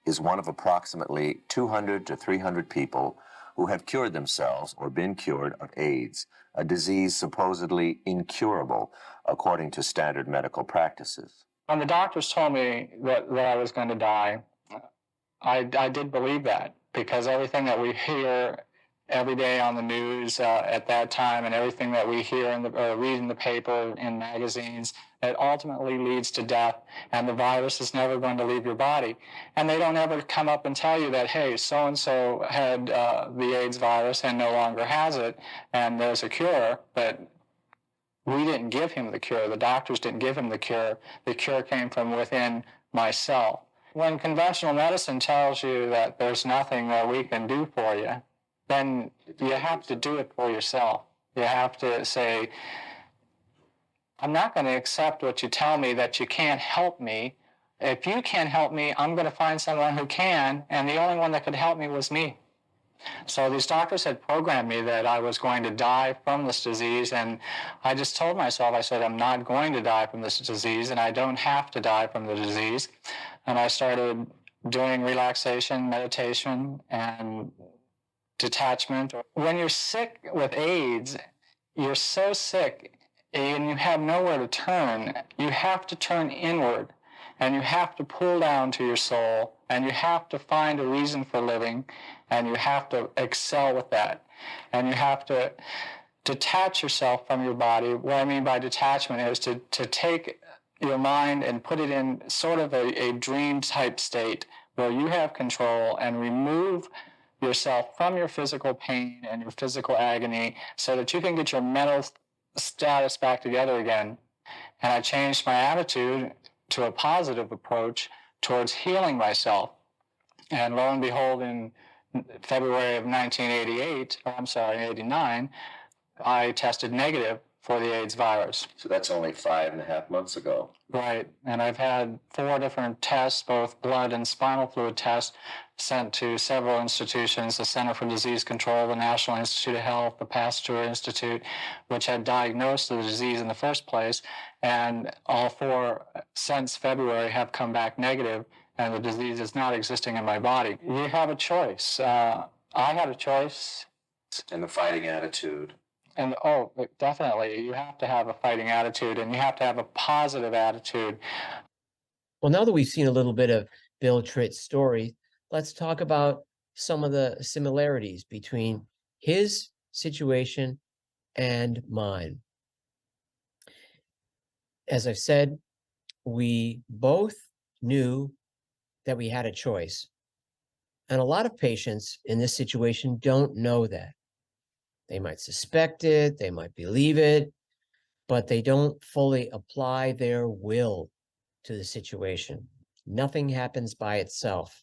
is one of approximately 200 to 300 people who have cured themselves or been cured of AIDS, a disease supposedly incurable according to standard medical practices. When the doctors told me that I was going to die, I did believe that, because everything that we hear every day on the news at that time, and everything that we hear read in the paper, in magazines, it ultimately leads to death, and the virus is never going to leave your body. And they don't ever come up and tell you that, hey, so-and-so had the AIDS virus and no longer has it, and there's a cure, but we didn't give him the cure. The doctors didn't give him the cure. The cure came from within myself. When conventional medicine tells you that there's nothing that we can do for you, then you have to do it for yourself. You have to say, I'm not going to accept what you tell me that you can't help me. If you can't help me, I'm going to find someone who can, and the only one that could help me was me. So these doctors had programmed me that I was going to die from this disease, and I just told myself, I said, I'm not going to die from this disease, and I don't have to die from the disease. And I started doing relaxation, meditation, and detachment. When you're sick with AIDS, you're so sick and you have nowhere to turn, you have to turn inward, and you have to pull down to your soul, and you have to find a reason for living, and you have to excel with that. And you have to detach yourself from your body. What I mean by detachment is to take your mind and put it in sort of a dream type state where you have control, and remove yourself from your physical pain and your physical agony so that you can get your mental status back together again. And I changed my attitude to a positive approach towards healing myself. And lo and behold, in February of 1989, I tested negative for the AIDS virus. So that's only 5.5 months ago. Right. And I've had 4 different tests, both blood and spinal fluid tests, sent to several institutions, the Center for Disease Control, the National Institute of Health, the Pasteur Institute, which had diagnosed the disease in the first place. And all 4 since February have come back negative, and the disease is not existing in my body. You have a choice. I had a choice. And the fighting attitude. And definitely, you have to have a fighting attitude, and you have to have a positive attitude. Well, now that we've seen a little bit of Bill Tritt's story, let's talk about some of the similarities between his situation and mine. As I've said, we both knew that we had a choice. And a lot of patients in this situation don't know that. They might suspect it, they might believe it, but they don't fully apply their will to the situation. Nothing happens by itself.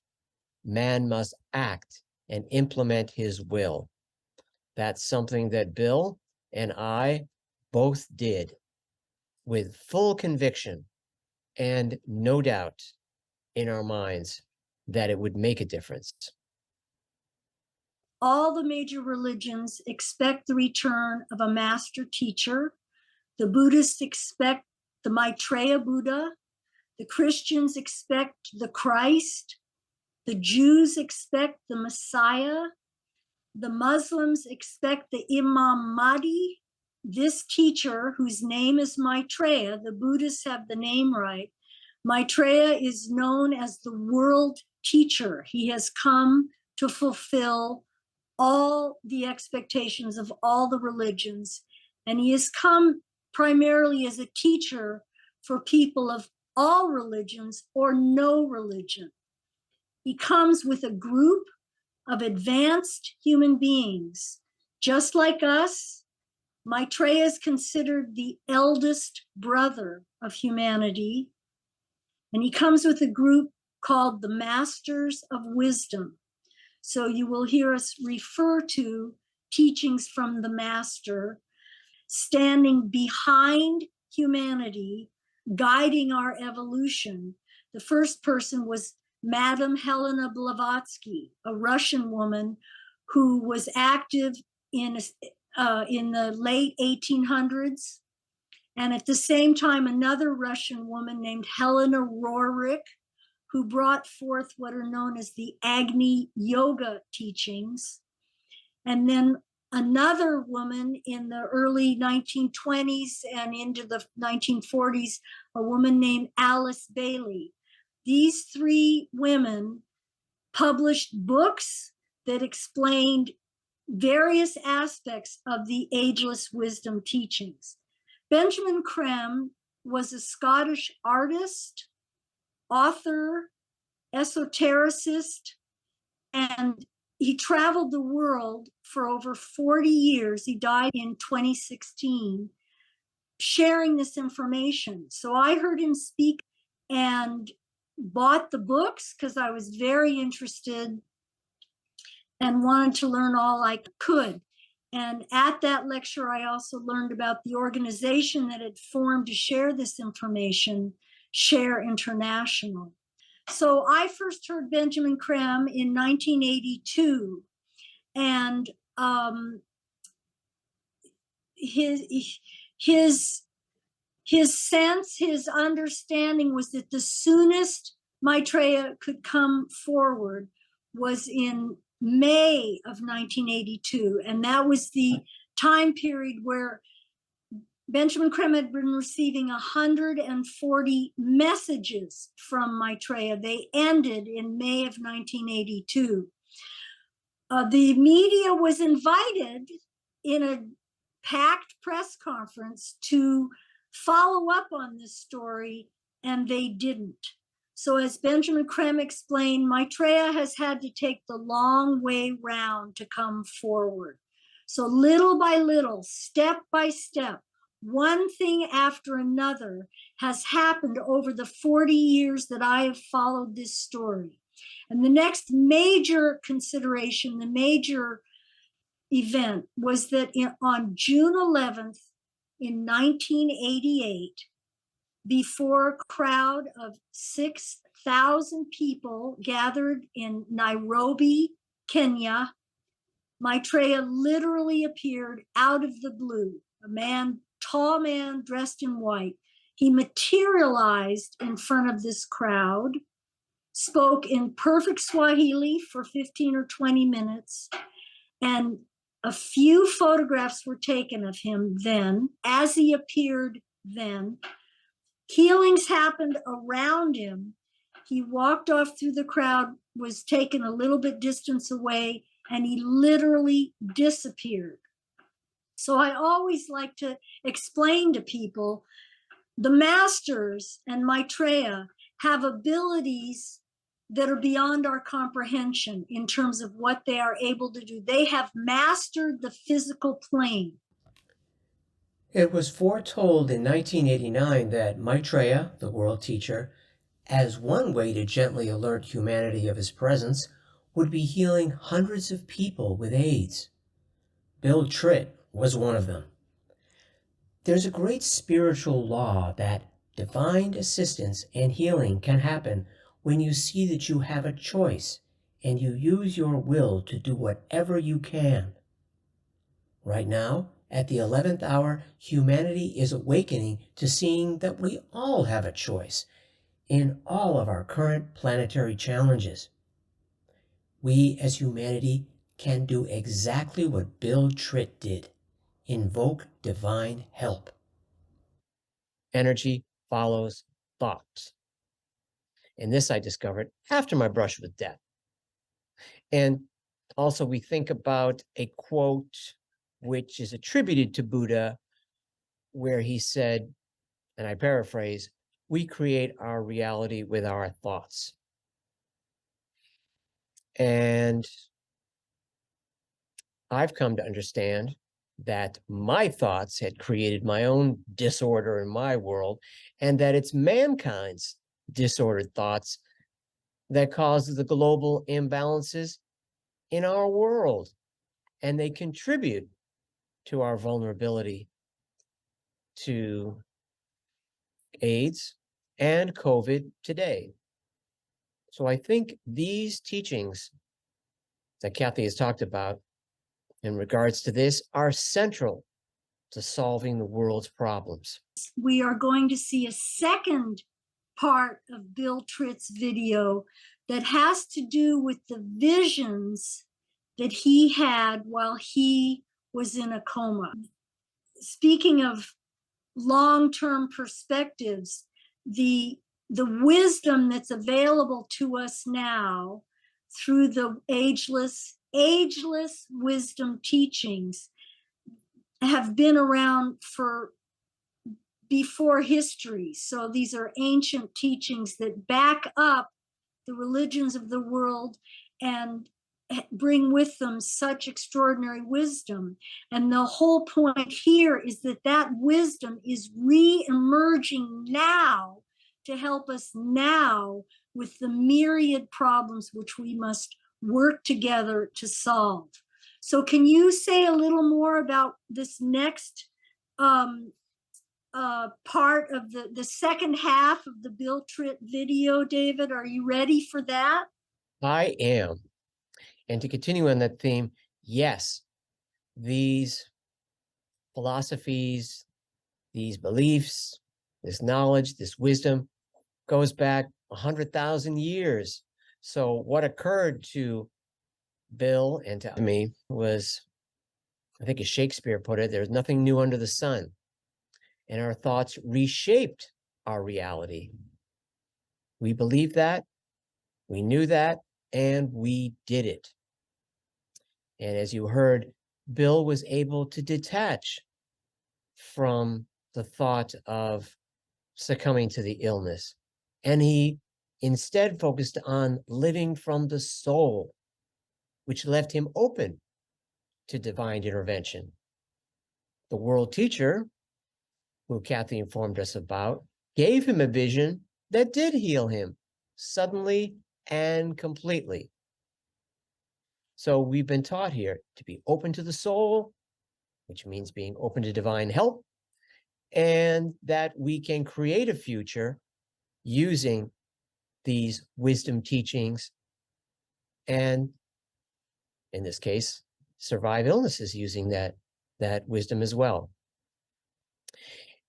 Man must act and implement his will. That's something that Bill and I both did with full conviction and no doubt in our minds that it would make a difference. All the major religions expect the return of a master teacher. The Buddhists expect the Maitreya Buddha. The Christians expect the Christ. The Jews expect the Messiah. The Muslims expect the Imam Mahdi, this teacher whose name is Maitreya. The Buddhists have the name right. Maitreya is known as the world teacher. He has come to fulfill all the expectations of all the religions, and he has come primarily as a teacher for people of all religions or no religion. He comes with a group of advanced human beings, just like us. Maitreya is considered the eldest brother of humanity, and he comes with a group called the Masters of Wisdom. So you will hear us refer to teachings from the Master, standing behind humanity, guiding our evolution. The first person was Madame Helena Blavatsky, a Russian woman who was active in the late 1800s. And at the same time, another Russian woman named Helena Roerich, who brought forth what are known as the Agni Yoga teachings. And then another woman in the early 1920s and into the 1940s, a woman named Alice Bailey. These three women published books that explained various aspects of the ageless wisdom teachings. Benjamin Creme was a Scottish artist, author, esotericist, and he traveled the world for over 40 years. He died in 2016, sharing this information. So I heard him speak and bought the books because I was very interested and wanted to learn all I could. And at that lecture, I also learned about the organization that had formed to share this information, Share International. So I first heard Benjamin Creme in 1982, and his sense, his understanding was that the soonest Maitreya could come forward was in May of 1982, and that was the time period where Benjamin Creme had been receiving 140 messages from Maitreya. They ended in May of 1982. The media was invited in a packed press conference to follow up on this story, and they didn't. So as Benjamin Creme explained, Maitreya has had to take the long way round to come forward. So little by little, step by step, one thing after another has happened over the 40 years that I have followed this story. And the next major consideration, the major event, was that on June 11th in 1988, before a crowd of 6,000 people gathered in Nairobi, Kenya, Maitreya literally appeared out of the blue, a man, tall man dressed in white. He materialized in front of this crowd, spoke in perfect Swahili for 15 or 20 minutes, and a few photographs were taken of him then, as he appeared then. Healings happened around him. He walked off through the crowd, was taken a little bit distance away, and he literally disappeared. So I always like to explain to people, the masters and Maitreya have abilities that are beyond our comprehension in terms of what they are able to do. They have mastered the physical plane. It was foretold in 1989 that Maitreya, the world teacher, as one way to gently alert humanity of his presence, would be healing hundreds of people with AIDS. Bill Tritt was one of them. There's a great spiritual law that divine assistance and healing can happen when you see that you have a choice and you use your will to do whatever you can. Right now, at the 11th hour, humanity is awakening to seeing that we all have a choice in all of our current planetary challenges. We as humanity can do exactly what Bill Tritt did: invoke divine help. Energy follows thoughts. And this I discovered after my brush with death. And also we think about a quote which is attributed to Buddha, where he said, and I paraphrase, "We create our reality with our thoughts." And I've come to understand that my thoughts had created my own disorder in my world, and that it's mankind's disordered thoughts that causes the global imbalances in our world, and they contribute to our vulnerability to AIDS and COVID today. So I think these teachings that Kathy has talked about in regards to this are central to solving the world's problems. We are going to see a second part of Bill Tritt's video that has to do with the visions that he had while he was in a coma. Speaking of long-term perspectives, the wisdom that's available to us now through the ageless wisdom teachings have been around for before history. So these are ancient teachings that back up the religions of the world and bring with them such extraordinary wisdom. And the whole point here is that that wisdom is re-emerging now to help us now with the myriad problems which we must work together to solve. So can you say a little more about this next part of the second half of the Bill Tritt video, David? Are you ready for that? I am. And to continue on that theme, yes, these philosophies, these beliefs, this knowledge, this wisdom goes back 100,000 years. So what occurred to Bill and to me was, I think as Shakespeare put it, there's nothing new under the sun. And our thoughts reshaped our reality. We believed that, we knew that, and we did it. And as you heard, Bill was able to detach from the thought of succumbing to the illness. And he instead focused on living from the soul, which left him open to divine intervention. The world teacher, who Kathy informed us about, gave him a vision that did heal him suddenly and completely. So we've been taught here to be open to the soul, which means being open to divine help, and that we can create a future using these wisdom teachings, and in this case, survive illnesses using that wisdom as well.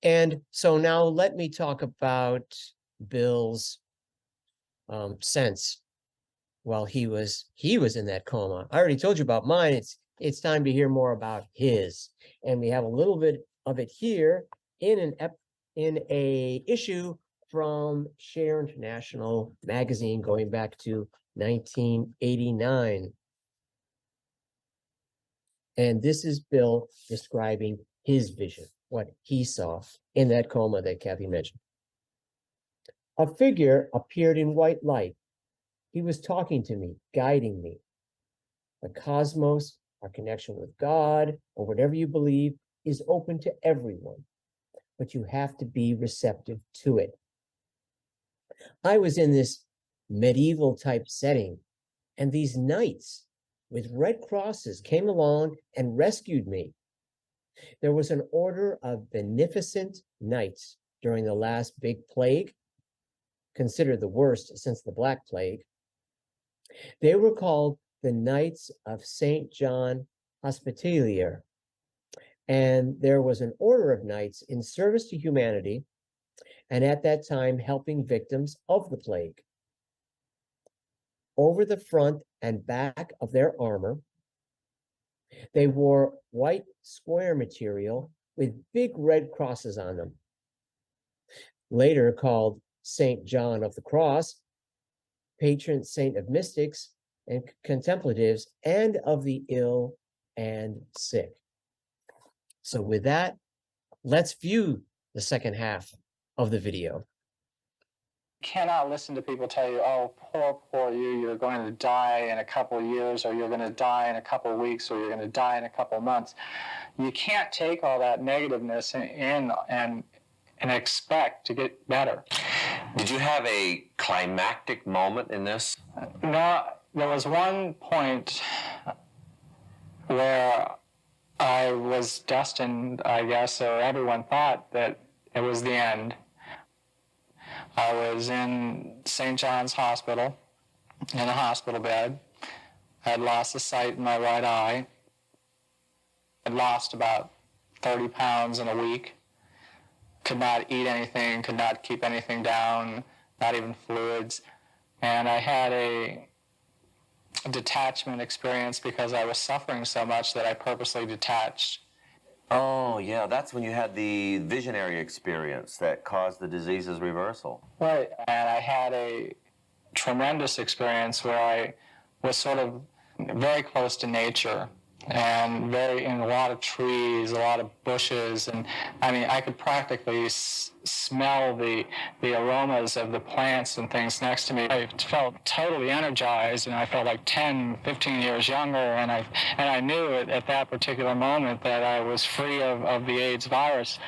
And so now let me talk about Bill's sense while he was in that coma. I already told you about mine. It's time to hear more about his, and we have a little bit of it here in a issue from Share International magazine going back to 1989. And this is Bill describing his vision, what he saw in that coma that Kathy mentioned. A figure appeared in white light. He was talking to me, guiding me. The cosmos, our connection with God, or whatever you believe, is open to everyone, but you have to be receptive to it. I was in this medieval type setting, and these knights with red crosses came along and rescued me. There was an order of beneficent knights during the last big plague, considered the worst since the Black Plague. They were called the Knights of St. John Hospitalier. And there was an order of knights in service to humanity, and at that time helping victims of the plague. Over the front and back of their armor They wore white square material with big red crosses on them. Later called St. John of the Cross, patron saint of mystics and contemplatives, and of the ill and sick. So with that, let's view the second half of the video. Cannot listen to people tell you, oh, poor you, you're going to die in a couple of years, or you're going to die in a couple of weeks, or you're going to die in a couple of months. You can't take all that negativeness in and expect to get better. Did you have a climactic moment in this? No, there was one point where I was destined, I guess, or everyone thought that it was the end. I was in St. John's Hospital, in a hospital bed. I had lost the sight in my right eye. I'd lost about 30 pounds in a week. Could not eat anything, could not keep anything down, not even fluids. And I had a detachment experience because I was suffering so much that I purposely detached. Oh, yeah, that's when you had the visionary experience that caused the disease's reversal. Right, and I had a tremendous experience where I was sort of very close to nature and very in a lot of trees, a lot of bushes, and I mean, I could practically smell the aromas of the plants and things next to me. I felt totally energized, and I felt like 10, 15 years younger, and I knew at that particular moment that I was free of the AIDS virus.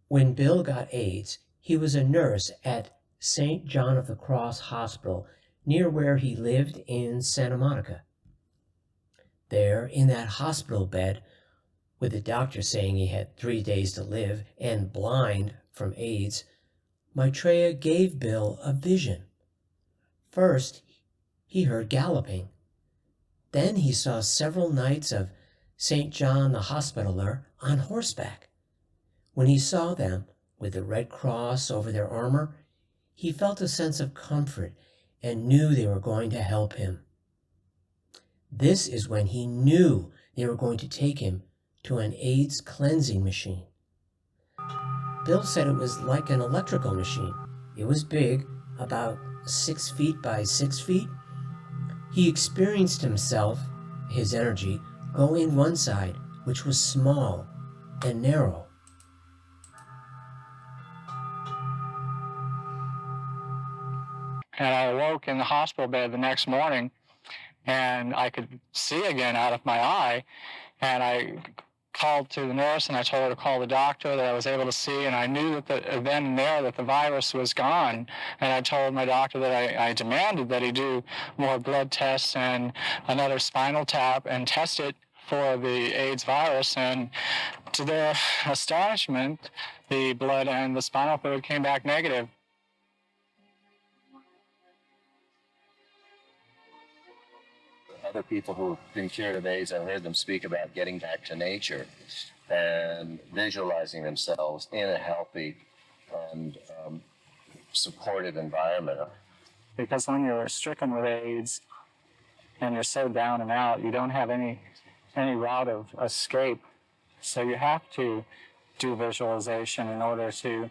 When Bill got AIDS, he was a nurse at St. John of the Cross Hospital near where he lived in Santa Monica. There, in that hospital bed, with the doctor saying he had 3 days to live and blind from AIDS, Maitreya gave Bill a vision. First, he heard galloping. Then he saw several knights of St. John the Hospitaller on horseback. When he saw them, with the red cross over their armor, he felt a sense of comfort and knew they were going to help him. This is when he knew they were going to take him to an AIDS cleansing machine. Bill said it was like an electrical machine. It was big, about 6 feet by 6 feet. He experienced himself, his energy, go in one side, which was small and narrow. And I awoke in the hospital bed the next morning, and I could see again out of my eye, and I called to the nurse and I told her to call the doctor that I was able to see, and I knew that then and there that the virus was gone. And I told my doctor that I demanded that he do more blood tests and another spinal tap and test it for the AIDS virus, and to their astonishment, the blood and the spinal fluid came back negative. Other people who've been cured of AIDS, I've heard them speak about getting back to nature and visualizing themselves in a healthy and supportive environment. Because when you're stricken with AIDS and you're so down and out, you don't have any route of escape. So you have to do visualization in order to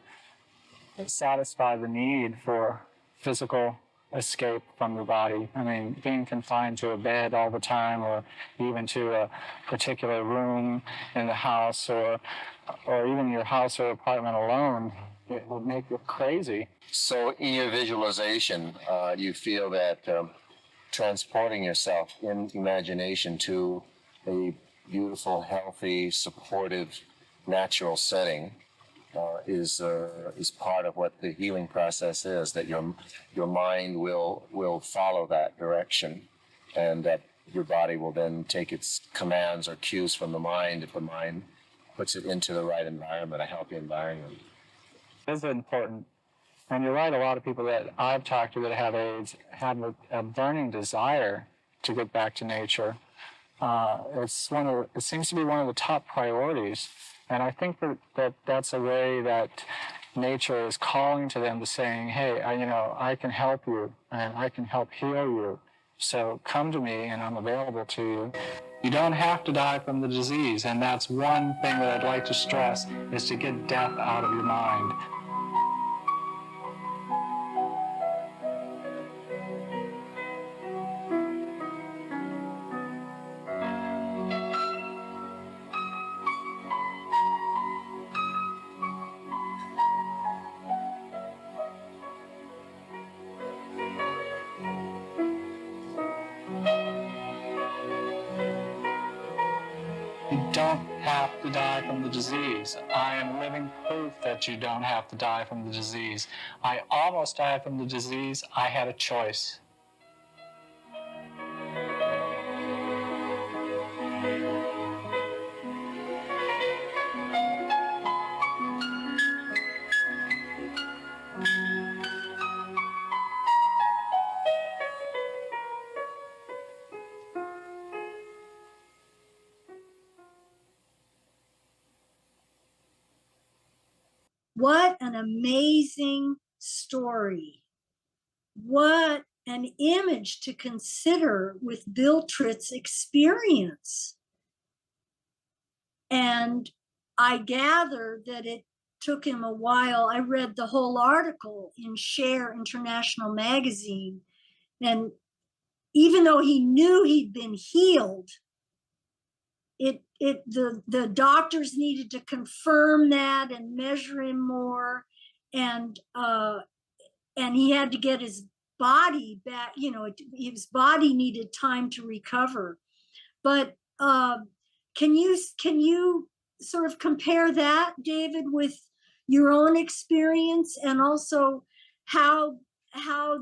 satisfy the need for physical escape from your body. I mean, being confined to a bed all the time, or even to a particular room in the house, or even your house or apartment alone, it will make you crazy. So in your visualization, you feel that transporting yourself in imagination to a beautiful, healthy, supportive, natural setting is part of what the healing process is, that your mind will follow that direction, and that your body will then take its commands or cues from the mind if the mind puts it into the right environment, a healthy environment. This is important. And you're right, a lot of people that I've talked to that have AIDS have a burning desire to get back to nature. It seems to be one of the top priorities. And I think that's a way that nature is calling to them, to saying, hey, I can help you and I can help heal you. So come to me and I'm available to you. You don't have to die from the disease, and that's one thing that I'd like to stress, is to get death out of your mind. You don't have to die from the disease. I am living proof that you don't have to die from the disease. I almost died from the disease. I had a choice. What an amazing story. What an image to consider with Bill Tritt's experience. And I gather that it took him a while. I read the whole article in Share International magazine. And even though he knew he'd been healed, the doctors needed to confirm that and measure him more, and he had to get his body back. You know, his body needed time to recover. But can you sort of compare that, David, with your own experience, and also how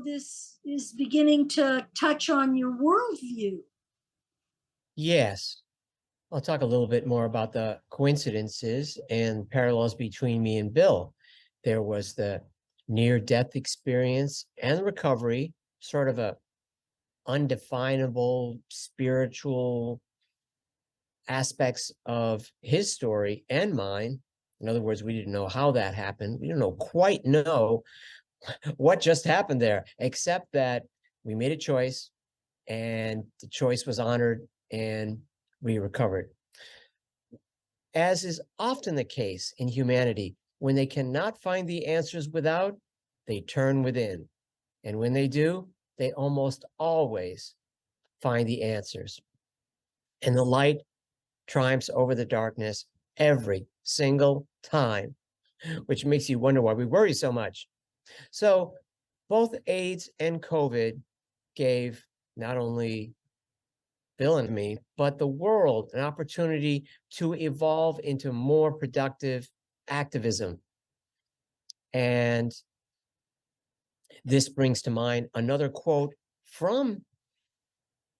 this is beginning to touch on your worldview? Yes. I'll talk a little bit more about the coincidences and parallels between me and Bill. There was the near-death experience and recovery, sort of a undefinable spiritual aspects of his story and mine. In other words, we didn't know how that happened. We didn't quite know what just happened there, except that we made a choice and the choice was honored and we recovered. As is often the case in humanity, when they cannot find the answers without, they turn within. And when they do, they almost always find the answers. And the light triumphs over the darkness every single time, which makes you wonder why we worry so much. So both AIDS and COVID gave not only Bill and me, but the world an opportunity to evolve into more productive activism. And this brings to mind another quote from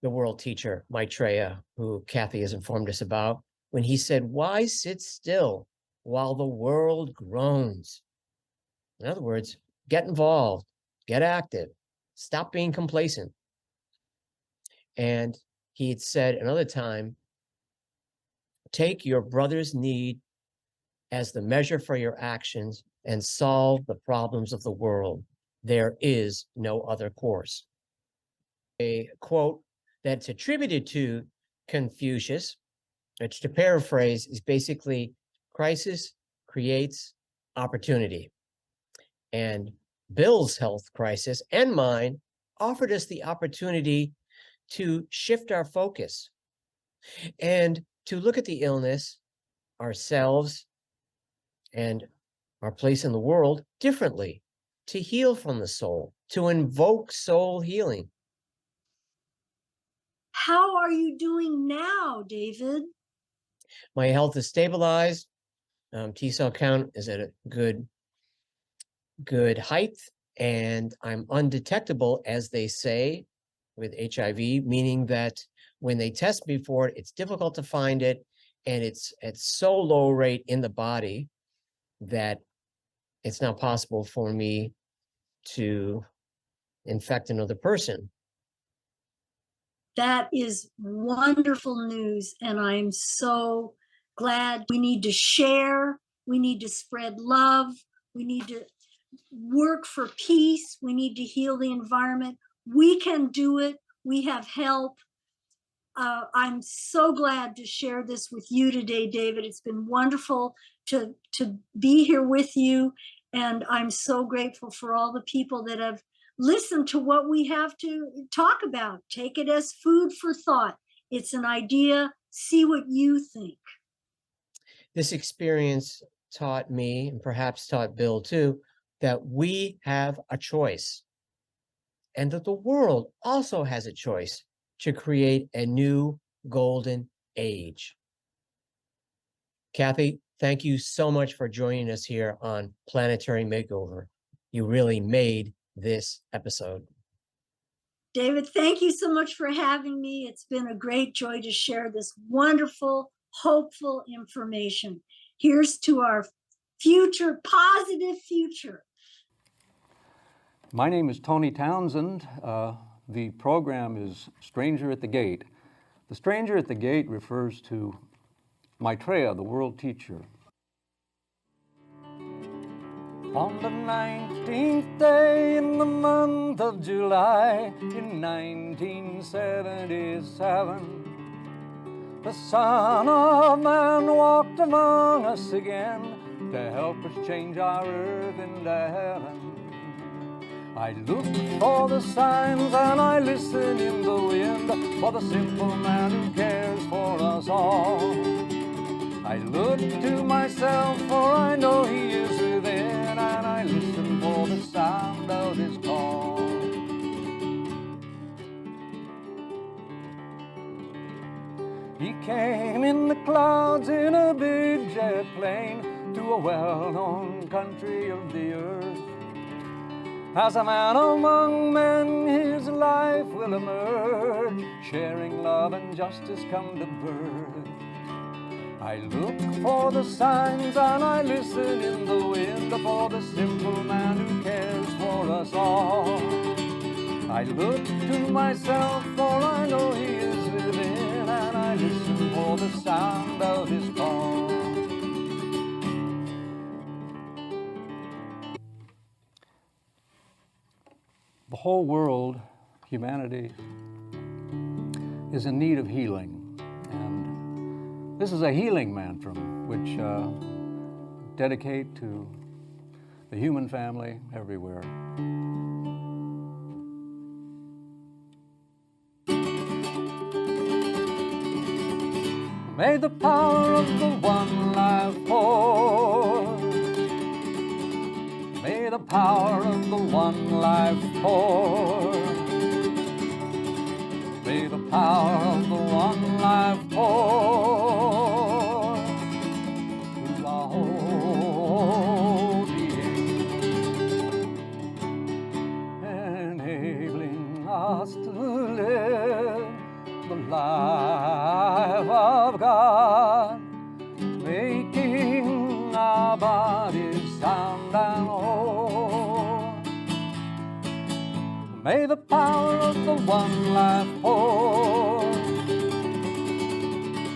the world teacher, Maitreya, who Kathy has informed us about, when he said, "Why sit still while the world groans?" In other words, get involved, get active, stop being complacent. And he had said another time, take your brother's need as the measure for your actions and solve the problems of the world. There is no other course. A quote that's attributed to Confucius, which, to paraphrase, is basically crisis creates opportunity. And Bill's health crisis and mine offered us the opportunity to shift our focus and to look at the illness, ourselves, and our place in the world differently, to heal from the soul, to invoke soul healing. How are you doing now, David? My health is stabilized. T-cell count is at a good height, and I'm undetectable, as they say, with HIV, meaning that when they test me for it, it's difficult to find it, and it's at so low rate in the body that it's not possible for me to infect another person. That is wonderful news, and I'm so glad. We need to share, we need to spread love, we need to work for peace, we need to heal the environment. We can do it, we have help. I'm so glad to share this with you today, David. It's been wonderful to be here with you. And I'm so grateful for all the people that have listened to what we have to talk about. Take it as food for thought. It's an idea. See what you think. This experience taught me, and perhaps taught Bill too, that we have a choice, and that the world also has a choice to create a new golden age. Kathy, thank you so much for joining us here on Planetary Makeover. You really made this episode. David, thank you so much for having me. It's been a great joy to share this wonderful, hopeful information. Here's to our future, positive future. My name is Tony Townsend. The program is Stranger at the Gate. The Stranger at the Gate refers to Maitreya, the world teacher. On the 19th day in the month of July in 1977, the Son of Man walked among us again to help us change our earth into heaven. I looked for the signs and I listened in the wind for the simple man who cares for us all. I look to myself, for I know he is within, and I listen for the sound of his call. He came in the clouds in a big jet plane to a well-known country of the earth. As a man among men, his life will emerge, sharing love and justice come to birth. I look for the signs and I listen in the wind for the simple man who cares for us all. I look to myself, for I know he is within, and I listen for the sound of his call. The whole world, humanity, is in need of healing. This is a healing mantra which dedicate to the human family everywhere. May the power of the one life pour. May the power of the one life pour. May the power of the one life pour through our whole being, enabling us to live the life of God, making our bodies sound and whole. May the power of the one life pour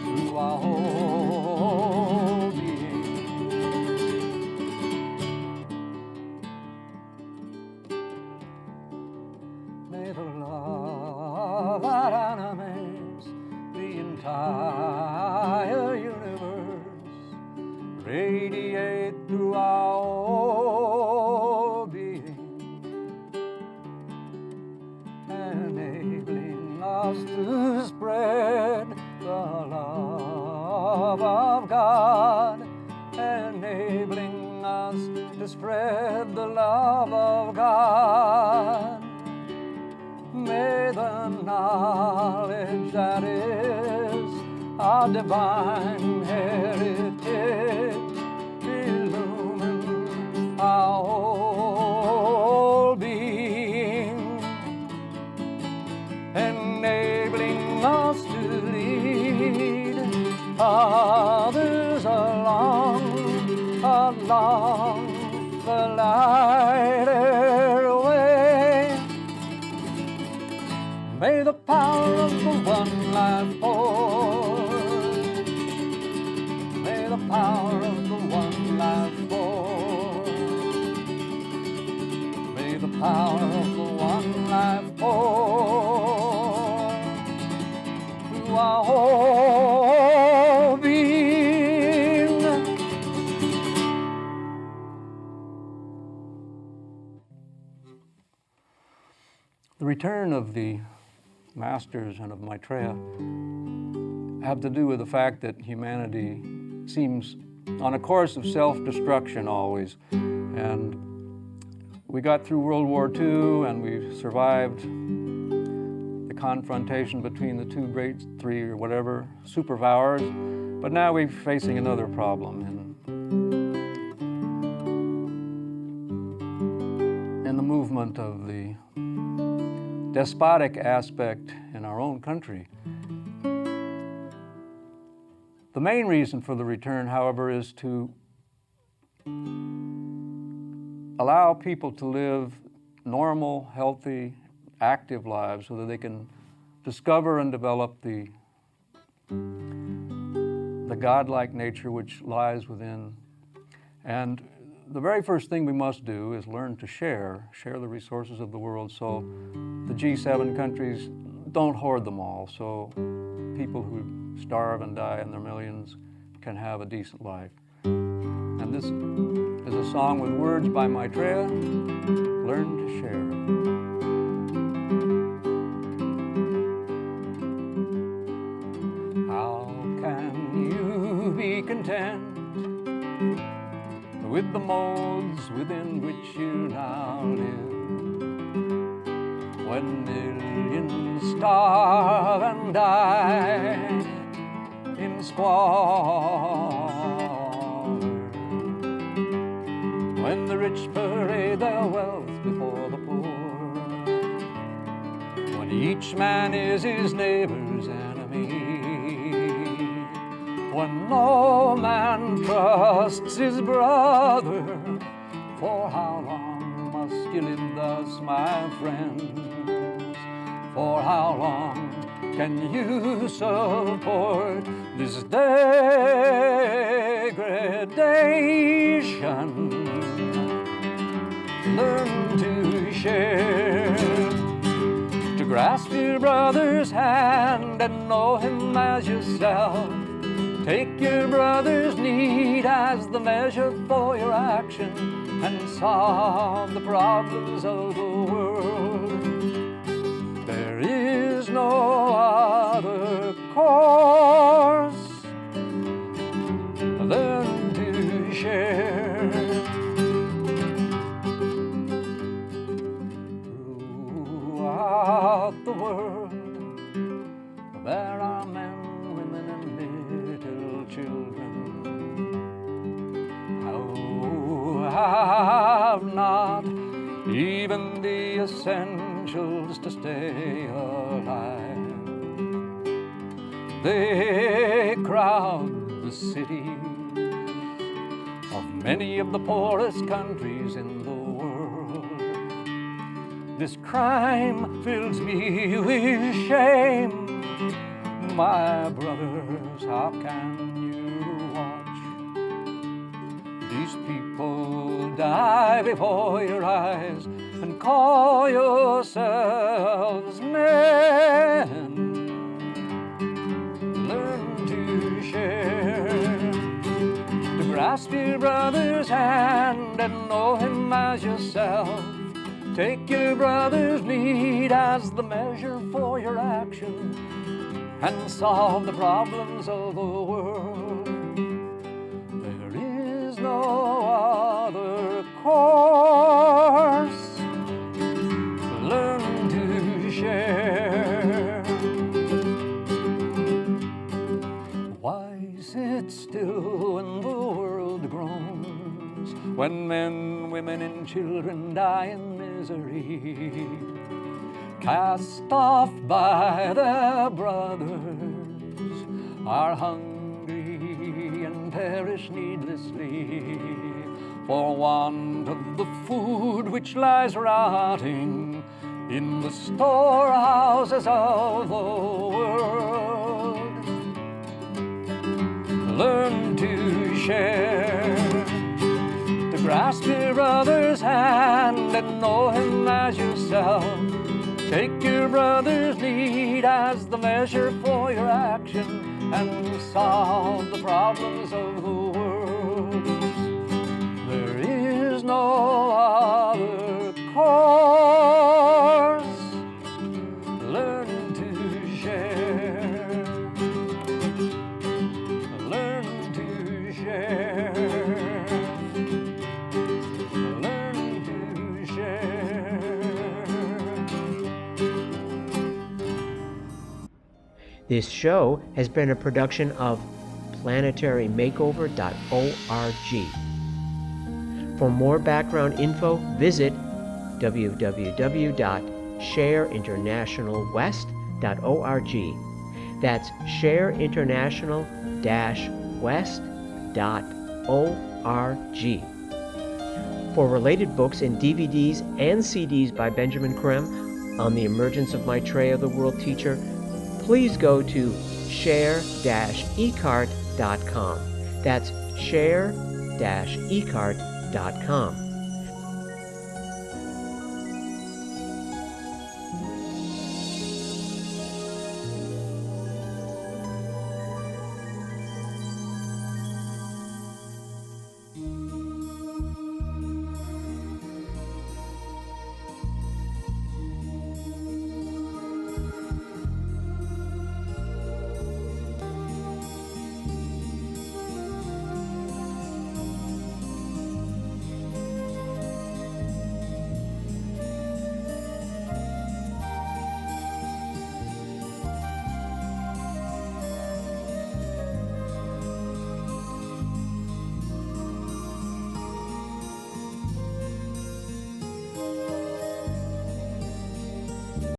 through our whole being. May the love that animates the entire universe radiate through our whole being, enabling us to spread the love of God, enabling us to spread the love of God. May the knowledge that is our divine heritage illumine our whole being, enabling us to lead others along the lighter way. May the power of the one life pour. May the power of the one life pour. May the power of the one life pour through The return of the masters and of Maitreya have to do with the fact that humanity seems on a course of self-destruction always. And we got through World War II and we survived the confrontation between the two great three or whatever superpowers, but now we're facing another problem. In the movement of the despotic aspect in our own country. The main reason for the return, however, is to allow people to live normal, healthy, active lives so that they can discover and develop the godlike nature which lies within. And the very first thing we must do is learn to share the resources of the world so the G7 countries don't hoard them all, so people who starve and die in their millions can have a decent life. And this is a song with words by Maitreya, Learn to Share. How can you be content with the modes within which you now live, when millions starve and die in squalor, when the rich parade their wealth before the poor, when each man is his neighbor's enemy, when no man trusts his brother? For how long must you live thus, my friends? For how long can you support this degradation? Learn to share, to grasp your brother's hand and know him as yourself. Take your brother's need as the measure for your action and solve the problems of the world. There is no other course. Learn to share. Throughout the world, there are men, women, and little children who have not even the essentials to stay alive. They crowd the cities of many of the poorest countries in the world. This crime fills me with shame. My brothers, how can you watch these people die before your eyes and call yourselves men? Learn to share, to grasp your brother's hand and know him as yourself. Take your brother's lead as the measure for your action and solve the problems of the world. There is no other course. Learn to share. Why sit still when the world groans, when men, women, and children die in misery, cast off by their brothers, are hungry and perish needlessly for want of the food which lies rotting in the storehouses of the world. Learn to share, to grasp your brother's hand and know him as yourself. Take your brother's need as the measure for your action and solve the problems of the world. There is no other course. This show has been a production of planetarymakeover.org. For more background info, visit www.shareinternationalwest.org. That's shareinternational-west.org. For related books and DVDs and CDs by Benjamin Creme on the emergence of Maitreya, the world teacher, please go to share-ecart.com. That's share-ecart.com.